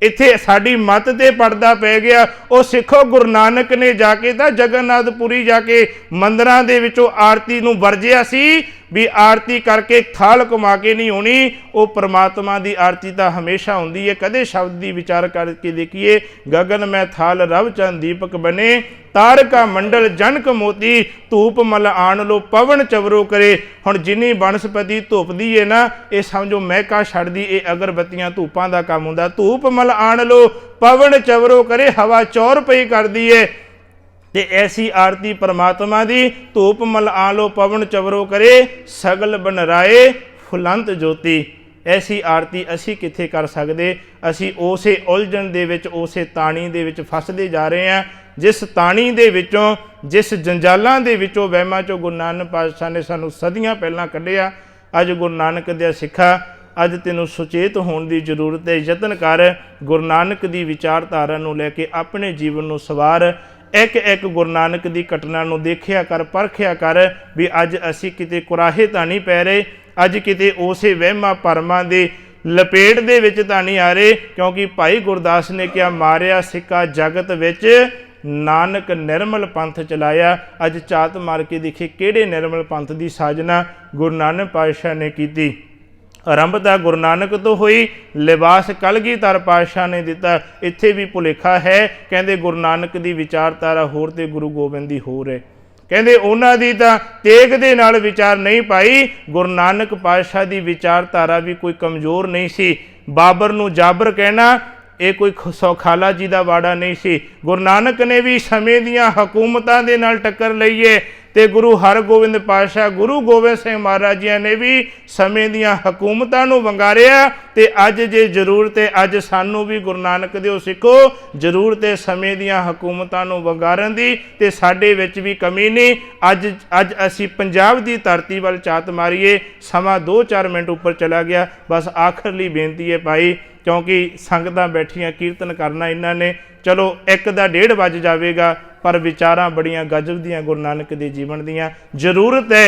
इत्थे साडी मत ते पर्दा पै गया। वो सिखो गुरु नानक ने जाके तां जगन्नाथपुरी जाके मंदिरां दे विचों आरती नूं वरजिया सी भी आरती करके थाल कमा के नहीं होनी। वो परमात्मा की आरती तो हमेशा होंदी है। कदे शब्द की विचार करके देखिए, गगन में थाल रव चंद दीपक बने, तारका मंडल जनक मोती, धूप मल आन लो पवन चवरो करे। हुण जिन्नी बनस्पति धुपदी है ना, ये समझो महका छड्डदी, ये अगरबत्तियां धूपां दा काम हुंदा। धूप मल आन लो पवन चवरो करे, हवा चौर पई करदी है। ते ऐसी आरती परमात्मा दी, धूप मल आ लो पवन चवरो करे, सगल बनराए फुलंत ज्योति। ऐसी आरती असी कित्थे कर सकते? असी उसे उलझन दे विच, उसे ताणी दे विच फसदे जा रहे हैं, जिस ताणी दे विचों, जिस जंजालां दे विचों, वहमां चों गुरु नानक पातशाह ने सानू सदियां पहलां कढिया। अज गुरु नानक दे सिखा, अज तैनूं सुचेत होने की जरूरत है। यतन कर गुरु नानक की विचारधारा नूं लैके अपने जीवन नूं सवार। एक एक गुरु नानक की घटना नूं देखिया कर, परखिया कर भी अज असी किते कुराहे तां नहीं पै रहे, अज किते उसे वहमां भरमां दे लपेट दे विच तां नहीं आ रहे। क्योंकि भाई गुरदास ने क्या मारिया सिक्का जगत विच, नानक निर्मल पंथ चलाया। अज चात मार के देखिए किहड़े निर्मल पंथ की साजना गुरु नानक पातशाह ने की। आरंभता गुरु नानक तो हुई, लिबास कलगीधर पातशाह ने दिता। इत्थे भी भुलेखा है, कहते गुरु नानक की विचारधारा होर ते गुरु गोबिंद दी होर है। कहते उन्हां दी तां तेग दे नाल विचार नहीं पाई। गुरु नानक पातशाह की विचारधारा भी कोई कमज़ोर नहीं सी। बाबर नूं जाबर कहना ये कोई सौखाला जी का वाड़ा नहीं सी। गुरु नानक ने भी समय दीआं हकूमतां दे नाल टक्कर लई है, ते गुरु हरगोबिंद पातशाह गुरु गोबिंद सिंह महाराज जी ने भी समय दीआं हकूमतां नूं वंगारिया। ते अज जे जरूरत है, अज सानू भी गुरु नानक दिओ सिखो, जरूरत है समय दीआं हकूमतां नूं वंगारन दी, ते साडे विच भी कमी नहीं। अज असी पंजाब की धरती वल चात मारीए। समा 2-4 मिनट उपर चला गया। बस आखिरली बेनती है भाई, क्योंकि संगतां बैठियां कीर्तन करना इन्हां ने, चलो 1:30 वज जाएगा, पर विचारां बड़ियां गजब दियां गुरु नानक के जीवन दियां। जरूरत है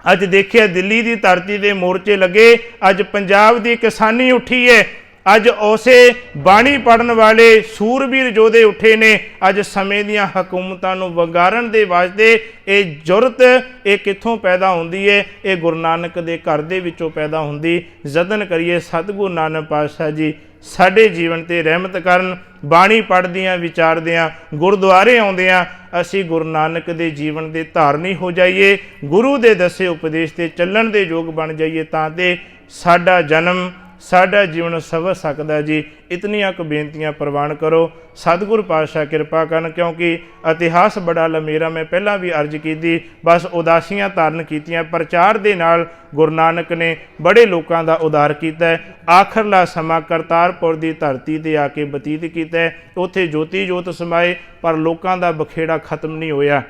अज देखिए दिल्ली की धरती के मोर्चे लगे, अज पंजाब की किसानी उठी है, अज उसे बाणी पढ़न वाले सूरबीर योधे उठे ने। अज समय दीआं हकूमतां नूं वंगारन दे वास्ते ये जुरत ये कित्थों पैदा होंदी है? ये गुरु नानक दे घर दे विचों पैदा होंदी। यतन करिए सतगुरु नानक पातशाह जी साडे जीवन ते रहमत करन। बाणी पढ़दियां विचारदियां गुरुद्वारे आउंदियां असी गुरु नानक दे जीवन दे धारनी हो जाइए, गुरु दे दसे उपदेश ते चलण दे योग बन जाइए, तां ते साडा जन्म साडा जीवन सवर सकदा जी। इतनियां क बेनतियां प्रवान करो। सतगुरु पातशाह किरपा करन, क्योंकि इतिहास बड़ा लमेरा मैं पहला भी अर्ज की, बस उदासियां धारण कीतियां। प्रचार दे नाल गुरु नानक ने बड़े लोगों का उद्धार किया। आखिरला समा करतारपुर की धरती ते आके बतीत किया। उत्थे ज्योति जोत समाए, पर लोगों का बखेड़ा खत्म नहीं होया।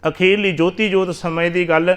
अखीरली ज्योति जोत समय की गल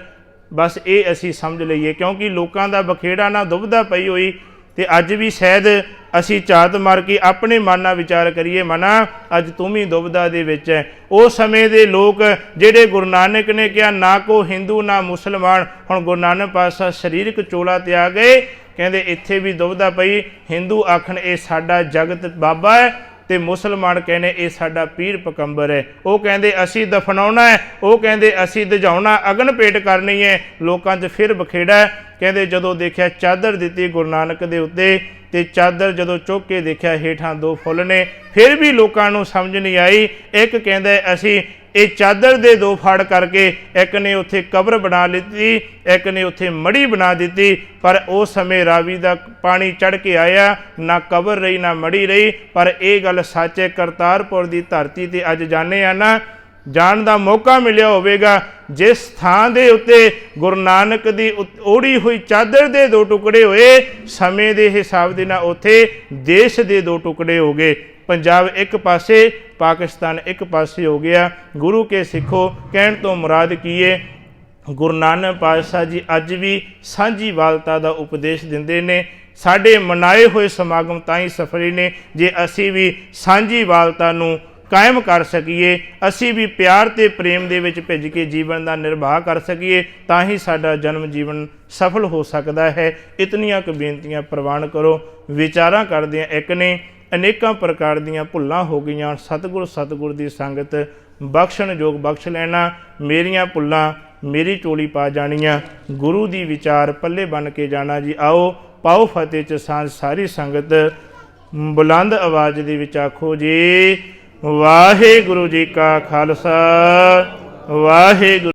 बस ये असी समझ लीए, क्योंकि लोगों का बखेड़ा ना दुविधा पई हुई। तो अज भी शायद असी झात मार के अपने मन नाल विचार करिए, मना अज तू भी दुविधा दे विच है। उस समय दे लोग जिहड़े गुरु नानक ने कहा ना को हिंदू ना मुसलमान, हुण गुरु नानक पातशाह शरीरक चोला ते आ गए। कहंदे इत्थे भी दुविधा पई, हिंदू आखण ये साडा जगत बाबा है, ਤੇ ਮੁਸਲਮਾਨ ਕਹਿੰਦੇ ਇਹ ਸਾਡਾ ਪੀਰ ਪਕੰਬਰ ਹੈ। ਉਹ ਕਹਿੰਦੇ ਅਸੀਂ ਦਫਨਾਉਣਾ ਹੈ, ਉਹ ਕਹਿੰਦੇ ਅਸੀਂ ਦਜਾਉਣਾ, ਅਗਨ ਭੇਟ ਕਰਨੀ ਹੈ। ਲੋਕਾਂ 'ਚ ਫਿਰ ਬਖੇੜਾ। ਕਹਿੰਦੇ ਜਦੋਂ ਦੇਖਿਆ ਚਾਦਰ ਦਿੱਤੀ ਗੁਰੂ ਨਾਨਕ ਦੇ ਉੱਤੇ, ਤੇ ਚਾਦਰ ਜਦੋਂ ਚੁੱਕ ਕੇ ਦੇਖਿਆ ਹੇਠਾਂ 2 ਫੁੱਲ ਨੇ, ਫਿਰ ਵੀ ਲੋਕਾਂ ਨੂੰ ਸਮਝ ਨਹੀਂ ਆਈ। ਇੱਕ ਕਹਿੰਦਾ ਅਸੀਂ ਇਹ ਚਾਦਰ ਦੇ 2 ਫਾੜ ਕਰਕੇ, ਇੱਕ ਨੇ ਉੱਥੇ ਕਬਰ ਬਣਾ ਲਿੱਤੀ, ਇੱਕ ਨੇ ਉੱਥੇ ਮੜੀ ਬਣਾ ਦਿੱਤੀ। ਪਰ ਉਸ ਸਮੇਂ ਰਾਵੀ ਦਾ ਪਾਣੀ ਚੜ੍ਹ ਕੇ ਆਇਆ, ਨਾ ਕਬਰ ਰਹੀ ਨਾ ਮੜੀ ਰਹੀ। ਪਰ ਇਹ ਗੱਲ ਸੱਚ ਹੈ, ਕਰਤਾਰਪੁਰ ਦੀ ਧਰਤੀ ਤੇ ਅੱਜ ਜਾਂਦੇ ਆ ਨਾ, ਜਾਣ ਦਾ ਮੌਕਾ ਮਿਲਿਆ ਹੋਵੇਗਾ, ਜਿਸ ਥਾਂ ਦੇ ਉੱਤੇ ਗੁਰੂ ਨਾਨਕ ਦੀ ਓੜੀ ਹੋਈ ਚਾਦਰ ਦੇ 2 ਟੁਕੜੇ ਹੋਏ, ਸਮੇਂ ਦੇ ਹਿਸਾਬ ਦੇ ਨਾਲ ਉੱਥੇ ਦੇਸ਼ ਦੇ 2 ਟੁਕੜੇ ਹੋ ਗਏ। ਪੰਜਾਬ ਇੱਕ ਪਾਸੇ, ਪਾਕਿਸਤਾਨ ਇੱਕ ਪਾਸੇ ਹੋ ਗਿਆ। ਗੁਰੂ ਕੇ ਸਿੱਖੋ, ਕਹਿਣ ਤੋਂ ਮੁਰਾਦ ਕੀ ਹੈ? ਗੁਰੂ ਨਾਨਕ ਪਾਤਸ਼ਾਹ ਜੀ ਅੱਜ ਵੀ ਸਾਂਝੀਵਾਲਤਾ ਦਾ ਉਪਦੇਸ਼ ਦਿੰਦੇ ਨੇ। ਸਾਡੇ ਮਨਾਏ ਹੋਏ ਸਮਾਗਮ ਤਾਂ ਹੀ ਸਫਲੀ ਨੇ ਜੇ ਅਸੀਂ ਵੀ ਸਾਂਝੀਵਾਲਤਾ ਨੂੰ ਕਾਇਮ ਕਰ ਸਕੀਏ, ਅਸੀਂ ਵੀ ਪਿਆਰ ਤੇ ਪ੍ਰੇਮ ਦੇ ਵਿੱਚ ਭਿੱਜ ਕੇ ਜੀਵਨ ਦਾ ਨਿਰਵਾਹ ਕਰ ਸਕੀਏ, ਤਾਂ ਹੀ ਸਾਡਾ ਜਨਮ ਜੀਵਨ ਸਫਲ ਹੋ ਸਕਦਾ ਹੈ। ਇਤਨੀਆਂ ਕੁ ਬੇਨਤੀਆਂ ਪ੍ਰਵਾਨ ਕਰੋ। ਵਿਚਾਰਾਂ ਕਰਦਿਆਂ ਇੱਕ ਨੇ ਅਨੇਕਾਂ ਪ੍ਰਕਾਰ ਦੀਆਂ ਭੁੱਲਾਂ ਹੋ ਗਈਆਂ। ਸਤਿਗੁਰ ਦੀ ਸੰਗਤ ਬਖਸ਼ਣ ਯੋਗ ਬਖਸ਼ ਲੈਣਾ। ਮੇਰੀਆਂ ਭੁੱਲਾਂ ਮੇਰੀ ਝੋਲੀ ਪਾ ਜਾਣੀਆਂ, ਗੁਰੂ ਦੀ ਵਿਚਾਰ ਪੱਲੇ ਬਣ ਕੇ ਜਾਣਾ ਜੀ। ਆਓ ਪਾਓ ਫਤਿਹ 'ਚ ਸਾਂਝ ਸਾਰੀ ਸੰਗਤ ਬੁਲੰਦ ਆਵਾਜ਼ ਦੇ ਵਿੱਚ ਆਖੋ ਜੀ, ਵਾਹਿਗੁਰੂ ਜੀ ਕਾ ਖਾਲਸਾ, ਵਾਹਿਗੁਰੂ।